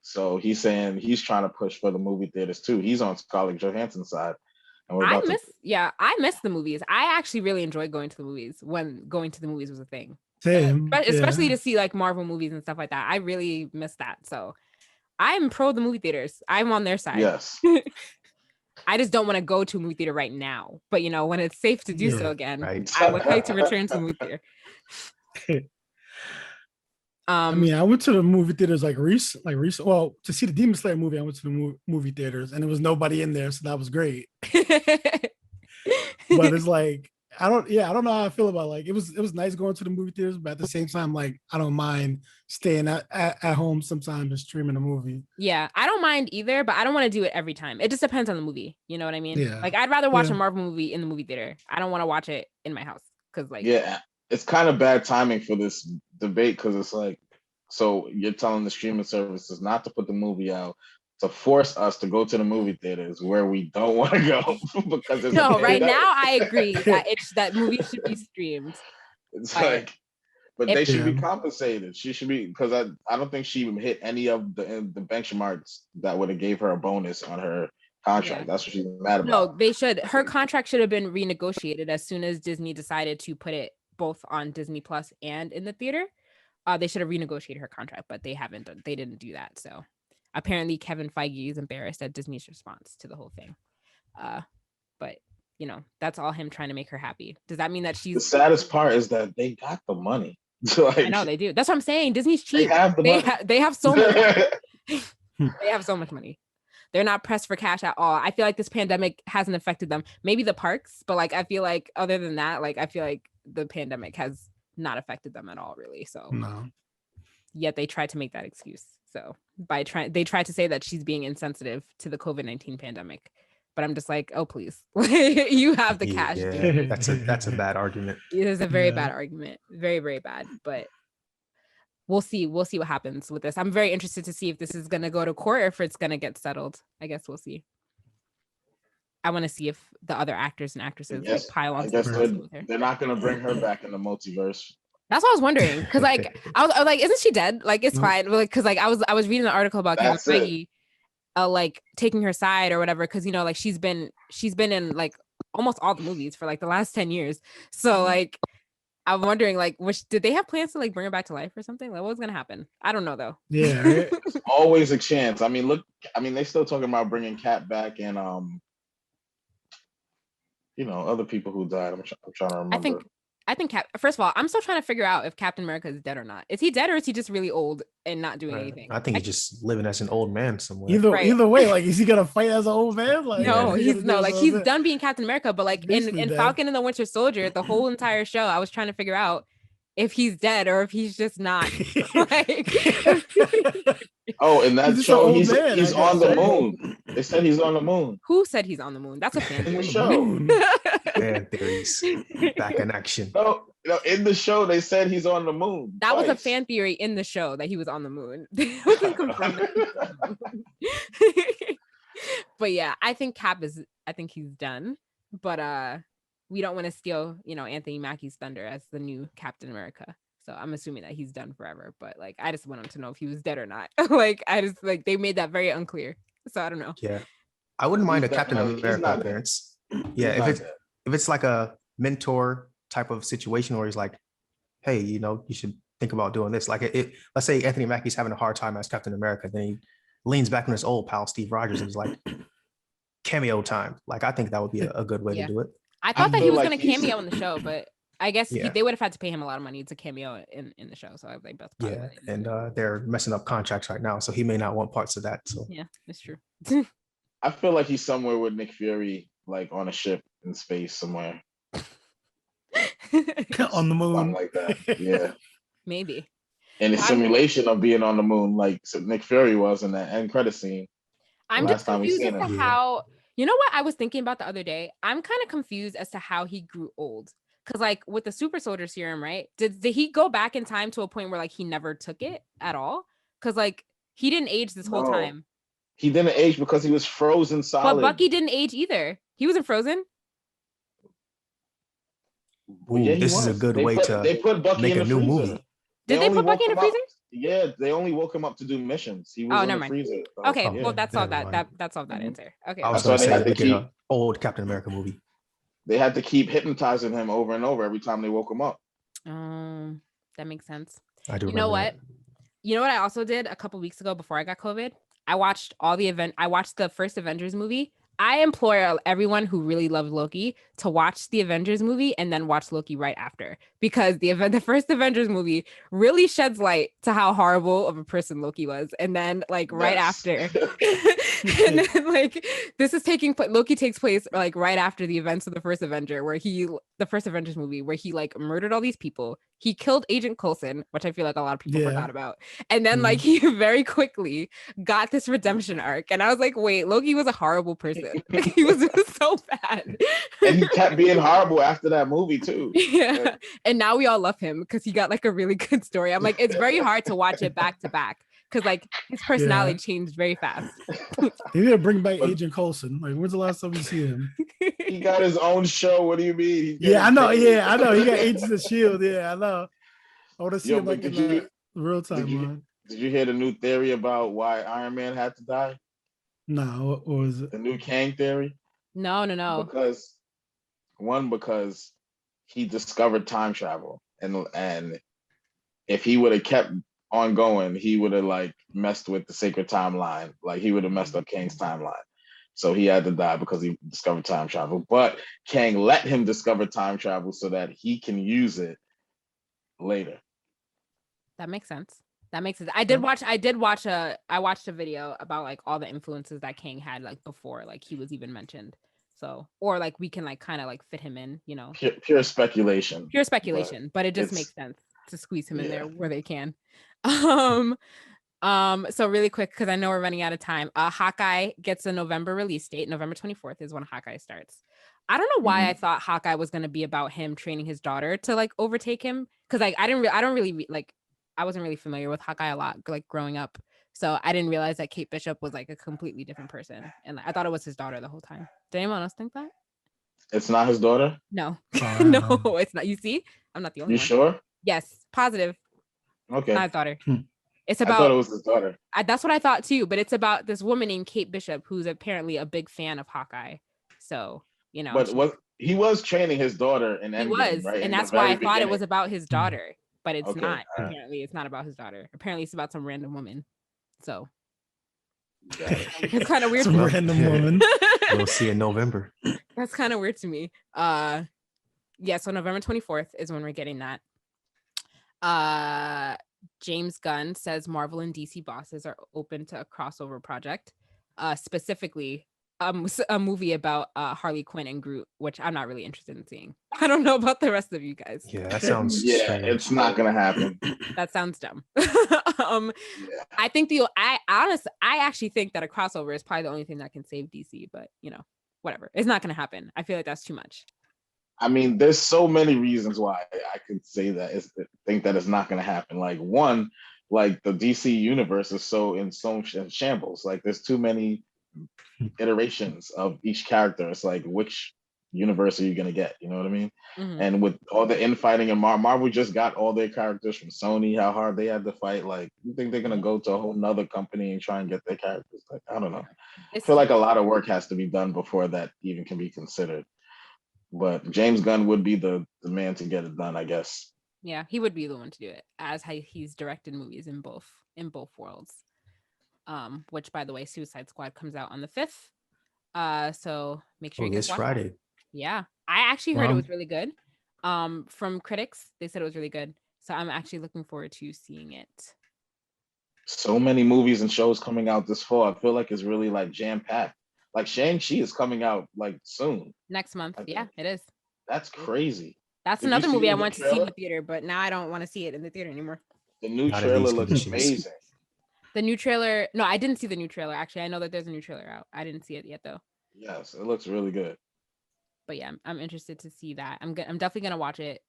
So he's saying he's trying to push for the movie theaters too. He's on Scarlett Johansson's side. And we're I about miss the movies. I actually really enjoyed going to the movies when going to the movies was a thing. Same. But especially Yeah. to see like Marvel movies and stuff like that. I really miss that. So I'm pro the movie theaters. I'm on their side. Yes. I just don't want to go to a movie theater right now. But you know, when it's safe to do so Yeah, again, right. I would like to return to the movie theater. I mean, I went to the movie theaters like recent. Well, to see the Demon Slayer movie, I went to the movie theaters, and there was nobody in there, so that was great. But it's like I don't know how I feel about like it was nice going to the movie theaters, but at the same time, like I don't mind staying at home sometimes and streaming a movie. Yeah, I don't mind either, but I don't want to do it every time. It just depends on the movie. You know what I mean? Yeah. Like I'd rather watch Yeah. a Marvel movie in the movie theater. I don't want to watch it in my house because like Yeah, it's kind of bad timing for this debate because it's like, so you're telling the streaming services not to put the movie out to force us to go to the movie theaters where we don't want to go because it's no, right now I agree that that movie should be streamed. It's Right. like, but they should be Yeah. compensated. She should be because I don't think she even hit any of the benchmarks that would have gave her a bonus on her contract. Yeah. That's what she's mad about. No, they should. Her contract should have been renegotiated as soon as Disney decided to put it both on Disney Plus and in the theater. They should have renegotiated her contract, but they haven't done. They didn't do that. So apparently, Kevin Feige is embarrassed at Disney's response to the whole thing. But you know, that's all him trying to make her happy. Does that mean that she's The saddest part is that they got the money. Like, I know they do. That's what I'm saying. Disney's they cheap. have the money. They have so much. They have so much money. They're not pressed for cash at all. I feel like this pandemic hasn't affected them. Maybe the parks, but like I feel like other than that, like I feel like the pandemic has not affected them at all, really. So No. yet they tried to make that excuse. So they tried to say that she's being insensitive to the COVID-19 pandemic. But I'm just like, oh please, you have the cash. Yeah, Dude. that's a bad argument. It is a very Yeah. bad argument. Very, very bad. But we'll see what happens with this. I'm very interested to see if this is gonna go to court or if it's gonna get settled. I guess we'll see. I want to see if the other actors and actresses Yes, like pile I on. guess they're not gonna bring her back in the multiverse. That's what I was wondering. Cause like I was like, isn't she dead? Like it's No. fine. But, like, cause like I was reading an article about Kevin That's it. Feige, like taking her side or whatever. Cause you know, like she's been in like almost all the movies for like the last 10 years. So like I'm wondering, like, did they have plans to like bring her back to life or something? Like, what's gonna happen? I don't know though. Yeah. Right? Always a chance. I mean, look. I mean, they still talking about bringing Cat back and you know, other people who died. I'm trying to remember. I think first of all, I'm still trying to figure out if Captain America is dead or not. Is he dead or is he just really old and not doing anything? I think he's just living as an old man somewhere. Either way, like is he gonna fight as an old man? Like No, is he he's gonna no do like as he's old man? done being Captain America, but like Basically in dead. Falcon and the Winter Soldier, the whole entire show, I was trying to figure out if he's dead or if he's just not. Like, Oh, in that He's just show, an old he's man, he's I on guess. the moon. They said he's on the moon. who said he's on the moon? That's a fan In the theory. show. Man theories back in action. No, in the show they said he's on the moon. That was a twice. fan theory in the show that he was on the moon. It wasn't confirmed. But yeah, I think he's done. But we don't want to steal, you know, Anthony Mackie's thunder as the new Captain America. So I'm assuming that he's done forever. But like I just wanted to know if he was dead or not. Like I just like they made that very unclear. So I don't know. Yeah, I wouldn't mind a He's Captain definitely- he's America not dead. appearance. He's Yeah, not if dead. it's like a mentor type of situation where he's like, hey, you know, you should think about doing this. Like let's say Anthony Mackie's having a hard time as Captain America, then he leans back on his old pal Steve Rogers and is like, cameo time. Like I think that would be a good way Yeah. to do it. I thought that he feel was like going to he's- cameo in the show, but I guess Yeah. they would have had to pay him a lot of money to cameo in the show. So I think that's probably Yeah, why they didn't and do it. they're messing up contracts right now, so he may not want parts of that. So Yeah, that's true. I feel like he's somewhere with Nick Fury, like on a ship in space somewhere. on the moon. Something like that. Yeah. Maybe. In a I'm- simulation of being on the moon, like Nick Fury was in that end credit scene. I'm Last just time we confused as seen to him. how, you know what I was thinking about the other day? I'm kind of confused as to how he grew old. Because like with the super soldier serum, right? Did he go back in time to a point where like he never took it at all? Because like he didn't age this whole No. time. He didn't age because he was frozen solid. But Bucky didn't age either. He wasn't frozen. ooh, Yeah, he this is a was. good They way put- to they put Bucky make in a the new freezer. movie. Did they only put Bucky woke in the him up- freezer? Yeah, they only woke him up to do missions. He was Oh, in never the mind. freezer. Okay, yeah, well that's all never that mind. that's all that Mhm. answer. Okay. I was That's going why to they say had to make an old Captain America movie. They had to keep hypnotizing him over and over every time they woke him up. That makes sense. I do. You know remember what? You know what I also did a couple weeks ago before I got COVID? I watched the first Avengers movie. I implore everyone who really loves Loki to watch the Avengers movie and then watch Loki right after, because the first Avengers movie really sheds light to how horrible of a person Loki was, and then like right Yes. after, and then like this is taking place. Loki takes place like right after the events of the first the first Avengers movie, where he like murdered all these people. He killed Agent Coulson, which I feel like a lot of people forgot about, and then like he very quickly got this redemption arc, and I was like, wait, Loki was a horrible person. He was so bad. And he kept being horrible after that movie too. Yeah. And now we all love him because he got like a really good story. I'm like, it's very hard to watch it back to back because like his personality changed very fast. He didn't bring back Agent Coulson. Like, when's the last time you see him? He got his own show. What do you mean? Yeah, I know. Yeah, I know. He got Agents of Shield. Yeah, I know. I want to see him like but in the real time. Did you hear the new theory about why Iron Man had to die? No, what was it? The new Kang theory? No. Because he discovered time travel, and if he would have kept on going, he would have like messed with the sacred timeline. Like he would have messed up Kang's timeline. So he had to die because he discovered time travel. But Kang let him discover time travel so that he can use it later. That makes sense. I watched a video about like all the influences that Kang had like before like he was even mentioned. So, or like we can like kind of like fit him in, you know. Pure speculation. But it just makes sense to squeeze him in there where they can. So really quick, because I know we're running out of time. Hawkeye gets a November release date. November 24th is when Hawkeye starts. I don't know why I thought Hawkeye was going to be about him training his daughter to like overtake him, because like I wasn't really familiar with Hawkeye a lot like growing up, so I didn't realize that Kate Bishop was like a completely different person, and I thought it was his daughter the whole time. Did anyone else think that? It's not his daughter? No. No, it's not. You see, I'm not the only one. You sure? Yes, positive. Okay. Not his daughter. It's about. I thought it was his daughter. That's what I thought too, but it's about this woman named Kate Bishop who's apparently a big fan of Hawkeye. So, you know. But he was training his daughter in Endgame, he was, right? and that's why I thought it was about his daughter, but it's not. Apparently, it's not about his daughter. Apparently, it's about some random woman. So it's kind of weird. Some random woman. We'll see in November. That's kind of weird to me. So November 24th is when we're getting that. James Gunn says Marvel and DC bosses are open to a crossover project, specifically a movie about Harley Quinn and Groot, which I'm not really interested in seeing. I don't know about the rest of you guys. Yeah, that sounds strange. It's not gonna happen. That sounds dumb. I think I actually think that a crossover is probably the only thing that can save DC, but you know, whatever. It's not gonna happen. I feel like that's too much. I mean, there's so many reasons why I could say that think that it's not going to happen. Like one, like the DC universe is in shambles. Like there's too many iterations of each character. It's like, which universe are you going to get? You know what I mean? Mm-hmm. And with all the infighting and Marvel just got all their characters from Sony, how hard they had to fight. Like, you think they're going to go to a whole nother company and try and get their characters? Like, I don't know. I feel like a lot of work has to be done before that even can be considered. But James Gunn would be the man to get it done, I guess. Yeah, he would be the one to do it, as he's directed movies in both worlds. Which, by the way, Suicide Squad comes out on the 5th. So make sure you guys watch Friday. It. Yeah, I actually heard it was really good. From critics, they said it was really good. So I'm actually looking forward to seeing it. So many movies and shows coming out this fall. I feel like it's really like jam-packed. Like Shang-Chi is coming out like soon. Next month. Yeah, it is. That's crazy. That's another movie I want to see in the theater, but now I don't want to see it in the theater anymore. The new trailer looks amazing. The new trailer. No, I didn't see the new trailer. Actually, I know that there's a new trailer out. I didn't see it yet though. Yes, it looks really good. But yeah, I'm interested to see that. I'm definitely gonna watch it.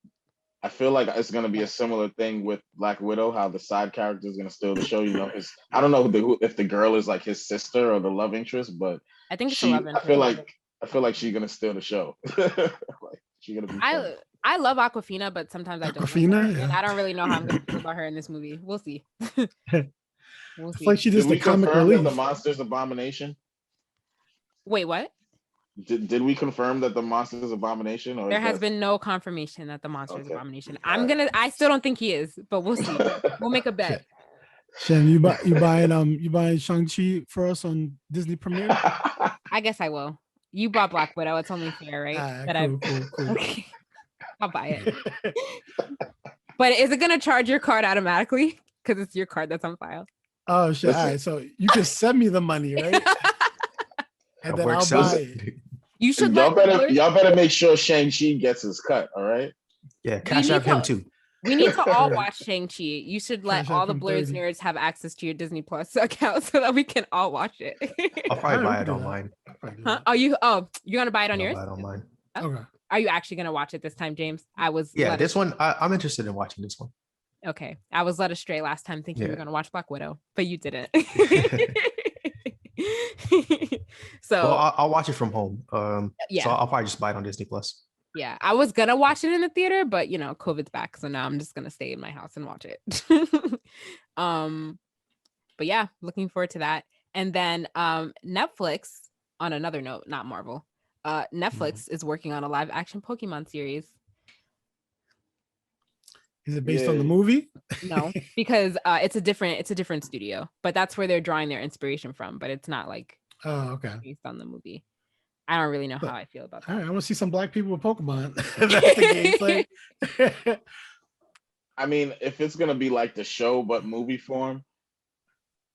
I feel like it's gonna be a similar thing with Black Widow, how the side character is gonna steal the show. You know, I don't know if the girl is like his sister or the love interest, but I think it's a love interest. I feel like she's gonna steal the show. Like she's gonna be. I love Awkwafina, but sometimes I don't. Awkwafina, and I don't really know how I'm gonna feel about her in this movie. We'll see. We'll see. It's like she just the comic relief. The Monsters Abomination. Wait, what? Did we confirm that the Monsters Abomination? Or there has been no confirmation that the Monsters Abomination. I still don't think he is, but we'll see. We'll make a bet. Shen, you buying Shang-Chi for us on Disney Premiere? I I guess I will. You bought Black Widow. It's only fair, right? Cool. Okay. I'll buy it. But is it gonna charge your card automatically? Because it's your card that's on file. Oh shit! All right, so you can send me the money, right? And then I'll buy it. You should y'all better make sure Shang-Chi gets his cut. All right. Yeah, cash out him too. We need to all watch Shang-Chi. You should let all the Blerdsnerds have access to your Disney Plus account so that we can all watch it. I'll probably buy it on mine. Huh? You're gonna buy it on yours? Buy it on mine. Okay. Are you actually gonna watch it this time, James? This one. I'm interested in watching this one. Okay. I was led astray last time thinking you were gonna watch Black Widow, but you didn't. So I'll watch it from home. So I'll probably just buy it on Disney Plus. Yeah, I was gonna watch it in the theater, but COVID's back, so now I'm just gonna stay in my house and watch it. But yeah, looking forward to that. And then Netflix, on another note, not Marvel, Netflix is working on a live action Pokemon series. Is it based on the movie? No, because it's a different studio, but that's where they're drawing their inspiration from. But it's not like based on the movie. I don't really know how I feel about that. All right, I want to see some black people with Pokemon. That's the gameplay. I mean, if it's gonna be like the show but movie form,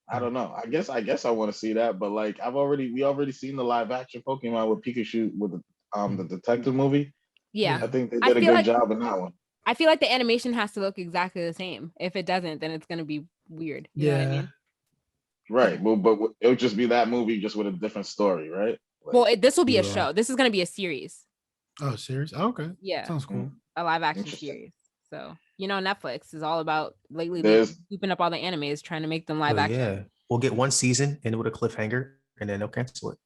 I don't know. I guess I want to see that, but like we already seen the live action Pokemon with Pikachu with the detective movie. Yeah, I think they did a good job in that one. I feel like the animation has to look exactly the same. If it doesn't, then it's gonna be weird. You know what I mean? Right. Well, but it would just be that movie just with a different story, right? Like, well, this will be a show. This is gonna be a series. Oh, series? Oh, okay. Yeah. Sounds cool. A live action series. So Netflix is all about lately scooping up all the animes, trying to make them live action. Yeah, we'll get one season and with a cliffhanger, and then they'll cancel it.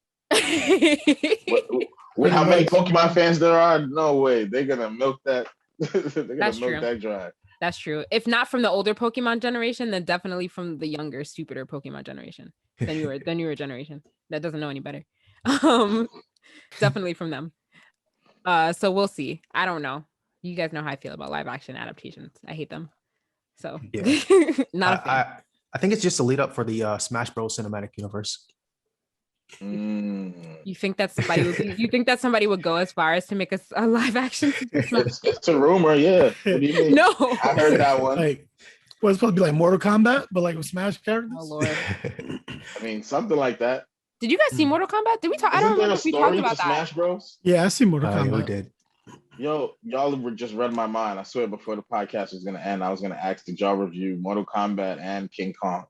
With how many Pokemon fans there are, no way they're gonna milk that. They're gonna milk that dry. That's true. If not from the older Pokemon generation, then definitely from the younger, stupider Pokemon generation. The newer generation that doesn't know any better. Definitely from them. So we'll see. I don't know. You guys know how I feel about live action adaptations. I hate them. So not a fan. I think it's just a lead up for the Smash Bros. Cinematic universe. You think that somebody would go as far as to make a live action? It's a rumor, yeah. What do you mean? No, I heard that one. Like, it's supposed to be like Mortal Kombat, but like with Smash characters. Oh Lord. I mean, something like that. Did you guys see Mortal Kombat? Did we talk? I don't remember if we talked about that. Smash Bros. Yeah, I see Mortal Kombat. We did. Yo, y'all just read my mind. I swear before the podcast was gonna end, I was gonna ask did y'all review Mortal Kombat and King Kong?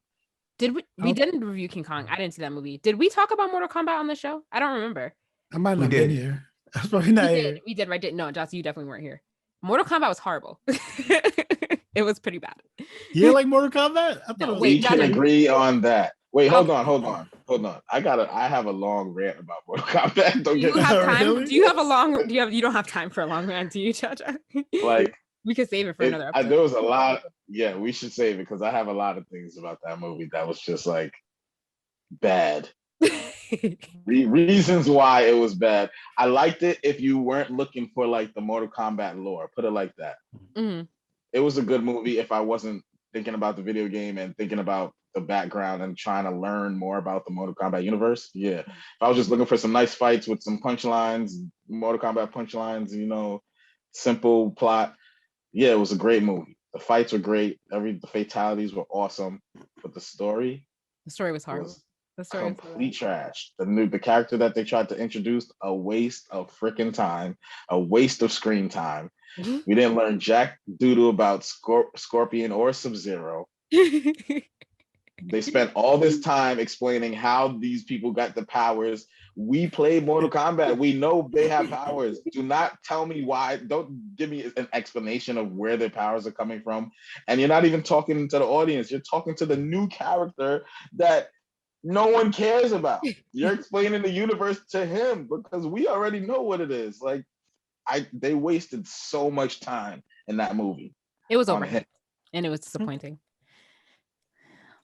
Did we? We didn't review King Kong. I didn't see that movie. Did we talk about Mortal Kombat on the show? I don't remember. I might not have been here. I was probably not here. We did, right? No, Joss, you definitely weren't here. Mortal Kombat was horrible. It was pretty bad. You like Mortal Kombat? I thought we can agree on that. Wait, hold on. I have a long rant about Mortal Kombat. Do you have time? Really? You don't have time for a long rant, do you, Chacha? Like, we could save it for another episode. There was a lot. Yeah, we should save it because I have a lot of things about that movie that was just like bad. Reasons why it was bad. I liked it if you weren't looking for like the Mortal Kombat lore. Put it like that. Mm-hmm. It was a good movie if I wasn't thinking about the video game and thinking about the background and trying to learn more about the Mortal Kombat universe. Yeah. If I was just looking for some nice fights with some punchlines, Mortal Kombat punchlines, simple plot. Yeah, it was a great movie. The fights were great. The fatalities were awesome. But the story was horrible. The story complete trash. The character that they tried to introduce, a waste of freaking time, a waste of screen time. Mm-hmm. We didn't learn jack doodle about Scorpion or Sub-Zero. They spent all this time explaining how these people got the powers. We play Mortal Kombat. We know they have powers. Do not tell me why. Don't give me an explanation of where their powers are coming from. And you're not even talking to the audience. You're talking to the new character that no one cares about. You're explaining the universe to him because we already know what it is. Like, they wasted so much time in that movie. It was overhyped and it was disappointing.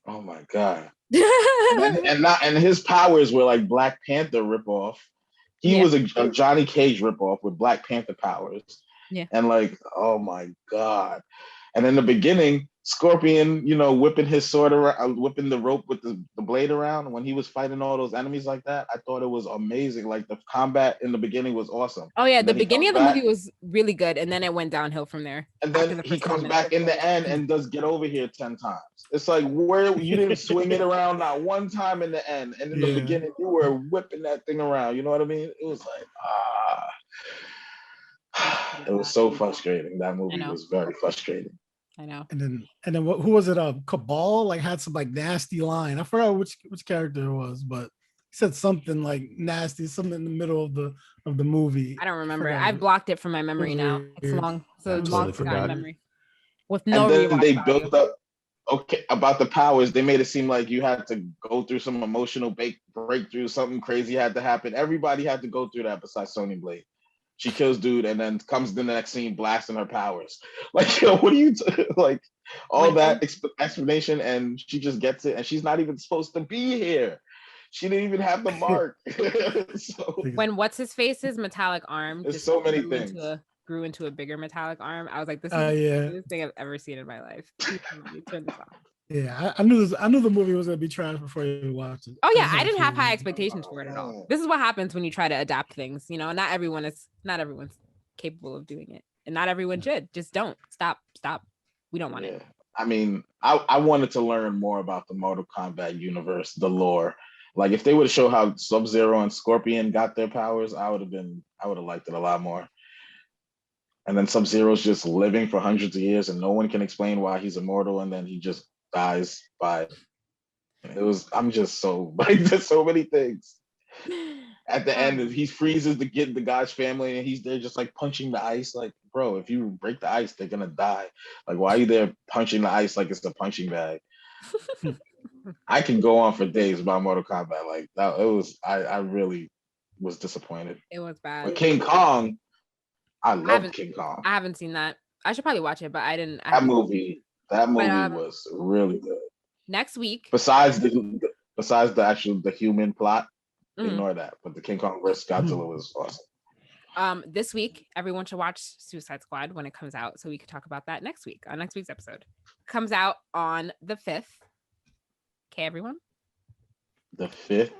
Oh my God. and his powers were like Black Panther ripoff. He was a Johnny Cage ripoff with Black Panther powers. Yeah. And like, oh my God. And in the beginning, Scorpion, whipping his sword around, whipping the rope with the blade around when he was fighting all those enemies like that. I thought it was amazing. Like the combat in the beginning was awesome. Oh yeah, And the then he beginning of comes the back, movie was really good, and then it went downhill from there. and after then the he first 10 comes minutes. back in the end and does get over here 10 times. It's like where you didn't swing it around not one time in the end, and in the beginning you were whipping that thing around. You know what I mean? It was like it was so frustrating. That movie was very frustrating. I know. And then who was it? Cabal like had some like nasty line. I forgot which character it was, but he said something like nasty, something in the middle of the movie. I don't remember. I've blocked it from my memory now. It's long. So it's long forgotten memory. With no and then they value. built up about the powers. They made it seem like you had to go through some emotional breakthrough, something crazy had to happen. Everybody had to go through that besides Sonya Blade. She kills dude and then comes in the next scene blasting her powers. Like, what are you like? All that explanation, and she just gets it, and she's not even supposed to be here. She didn't even have the mark. So, when what's his face's metallic arm there's so many things. Grew into a bigger metallic arm, I was like, this is the biggest thing I've ever seen in my life. Turn this off. Yeah, I knew the movie was gonna be trash before you watched it. Oh yeah, I didn't have high expectations for it at all. This is what happens when you try to adapt things. Not everyone's capable of doing it, and not everyone should. Just don't stop. We don't want it. I mean, I wanted to learn more about the Mortal Kombat universe, the lore. Like if they would show how Sub-Zero and Scorpion got their powers, I would have liked it a lot more. And then Sub-Zero's just living for hundreds of years, and no one can explain why he's immortal, and then he just dies by I'm just so like there's so many things. At the end, he freezes the guy's family, and he's there just like punching the ice. Like, bro, if you break the ice, they're gonna die. Like, why are you there punching the ice like it's a punching bag? I can go on for days about Mortal Kombat. Like that, I really was disappointed. It was bad. But King Kong, I love King Kong. I haven't seen that. I should probably watch it, but I didn't. That movie was really good. Next week, besides the human plot, ignore that. But the King Kong vs. Godzilla was awesome. This week, everyone should watch Suicide Squad when it comes out, so we could talk about that next week on next week's episode. Comes out on the 5th. Okay, everyone. The 5th.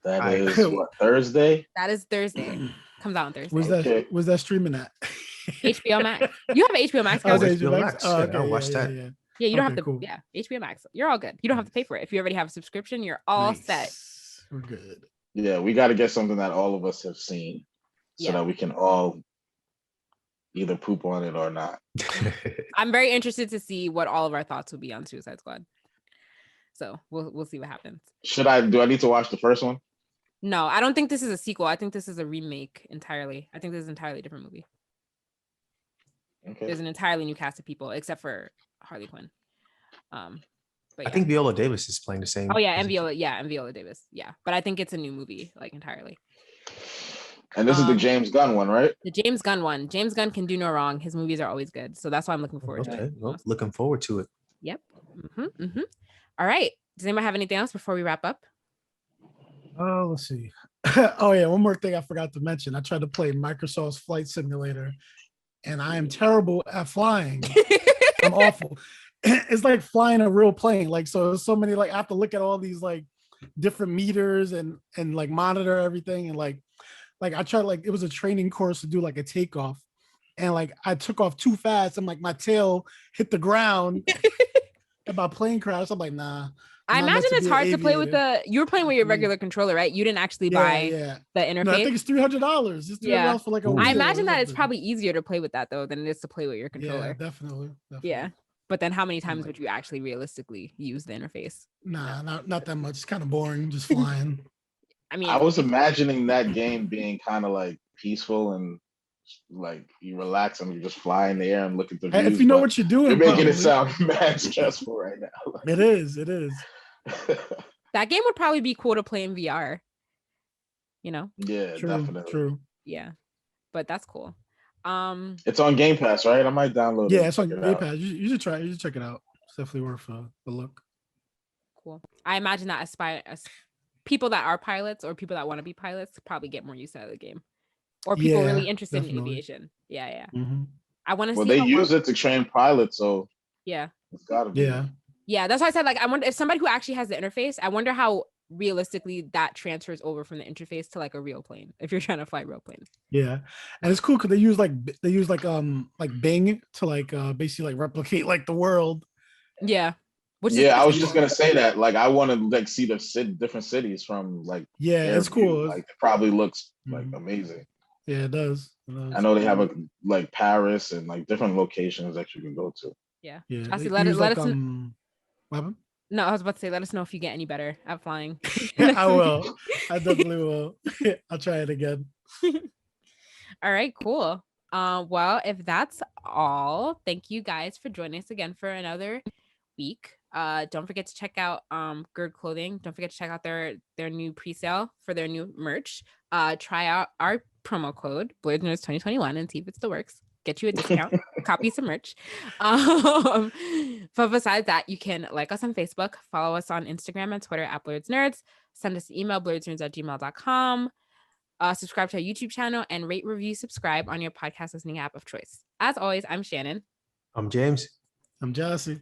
That is what, Thursday? That is Thursday. Comes out on Thursday. Where's that streaming at? HBO Max. You have HBO Max. HBO Max. Oh, okay. I'll watch that. Yeah, you don't have to. Cool. Yeah, HBO Max. You're all good. You don't have to pay for it. If you already have a subscription, you're all set. We're good. Yeah, we got to get something that all of us have seen, so that we can all either poop on it or not. I'm very interested to see what all of our thoughts will be on Suicide Squad. So we'll see what happens. Do I need to watch the first one? No, I don't think this is a sequel. I think this is a remake entirely. I think this is an entirely different movie. Okay. There's an entirely new cast of people, except for Harley Quinn. But I think Viola Davis is playing the same. Oh yeah, and Viola Davis. Yeah, but I think it's a new movie, like entirely. And this is the James Gunn one, right? The James Gunn one. James Gunn can do no wrong. His movies are always good, so that's why I'm looking forward to it. Well, looking forward to it. Yep. All right. Does anyone have anything else before we wrap up? Oh, let's see. Oh yeah, one more thing I forgot to mention. I tried to play Microsoft's Flight Simulator, and I am terrible at flying. I'm awful. It's like flying a real plane. Like, so there's so many, like, I have to look at all these like different meters and like monitor everything. And like I tried, like, it was a training course to do like a takeoff, and like I took off too fast, and like my tail hit the ground and my plane crashed. I'm like, nah. I imagine it's hard to play with you were playing with your regular controller, right? You didn't actually buy the interface. No, I think it's $300. It's $300 for like a I imagine that it's probably easier to play with that though than it is to play with your controller. Yeah, definitely. Yeah. But then how many times would you actually realistically use the interface? Nah, not that much. It's kind of boring, just flying. I mean, I was imagining that game being kind of like peaceful and like you relax and you just fly in the air and look at the views. If you know what you're doing, you're making it sound mad stressful right now. It is. That game would probably be cool to play in VR. You know? Yeah, definitely. True. Yeah, but that's cool. It's on Game Pass, right? I might download it. Yeah, it's on Game Pass. You should try it. You should check it out. It's definitely worth a look. Cool. I imagine that as people that are pilots or people that want to be pilots probably get more use out of the game, or people really interested in aviation. Yeah. Mm-hmm. I want to Well, see. they how use it to train pilots, so Yeah. it's gotta be. Yeah, that's why I said like I wonder if somebody who actually has the interface, I wonder how realistically that transfers over from the interface to like a real plane if you're trying to fly real planes. Yeah, and it's cool because they use like Bing to like basically like replicate like the world. Yeah. Yeah, I was just gonna say that. Like, I want to like see the different cities from like. Yeah, air it's view. cool. Like, it probably looks like Mhm. amazing. Yeah, it does. It does. I know they have a like Paris and like different locations that you can go to. Yeah. Yeah, Chelsea, they let use, us like, know. what happened? No, I was about to say, let us know if you get any better at flying. I will. I definitely will. I'll try it again. All right, cool. Well, if that's all, thank you guys for joining us again for another week. Don't forget to check out Gird Clothing. Don't forget to check out their new pre-sale for their new merch. Try out our promo code Blerdsnerds 2021 and see if it still works. Get you a discount, copy some merch. But besides that, you can like us on Facebook, follow us on Instagram and Twitter at Blerdsnerds, send us an email, blerdsnerds@gmail.com. Subscribe to our YouTube channel and rate, review, subscribe on your podcast listening app of choice. As always, I'm Shannon. I'm James. I'm Jossie.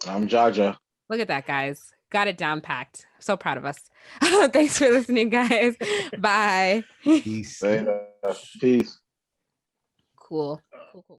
I'm Jaja. Look at that, guys. Got it down packed. So proud of us. Thanks for listening, guys. Bye. Peace. Peace. Cool.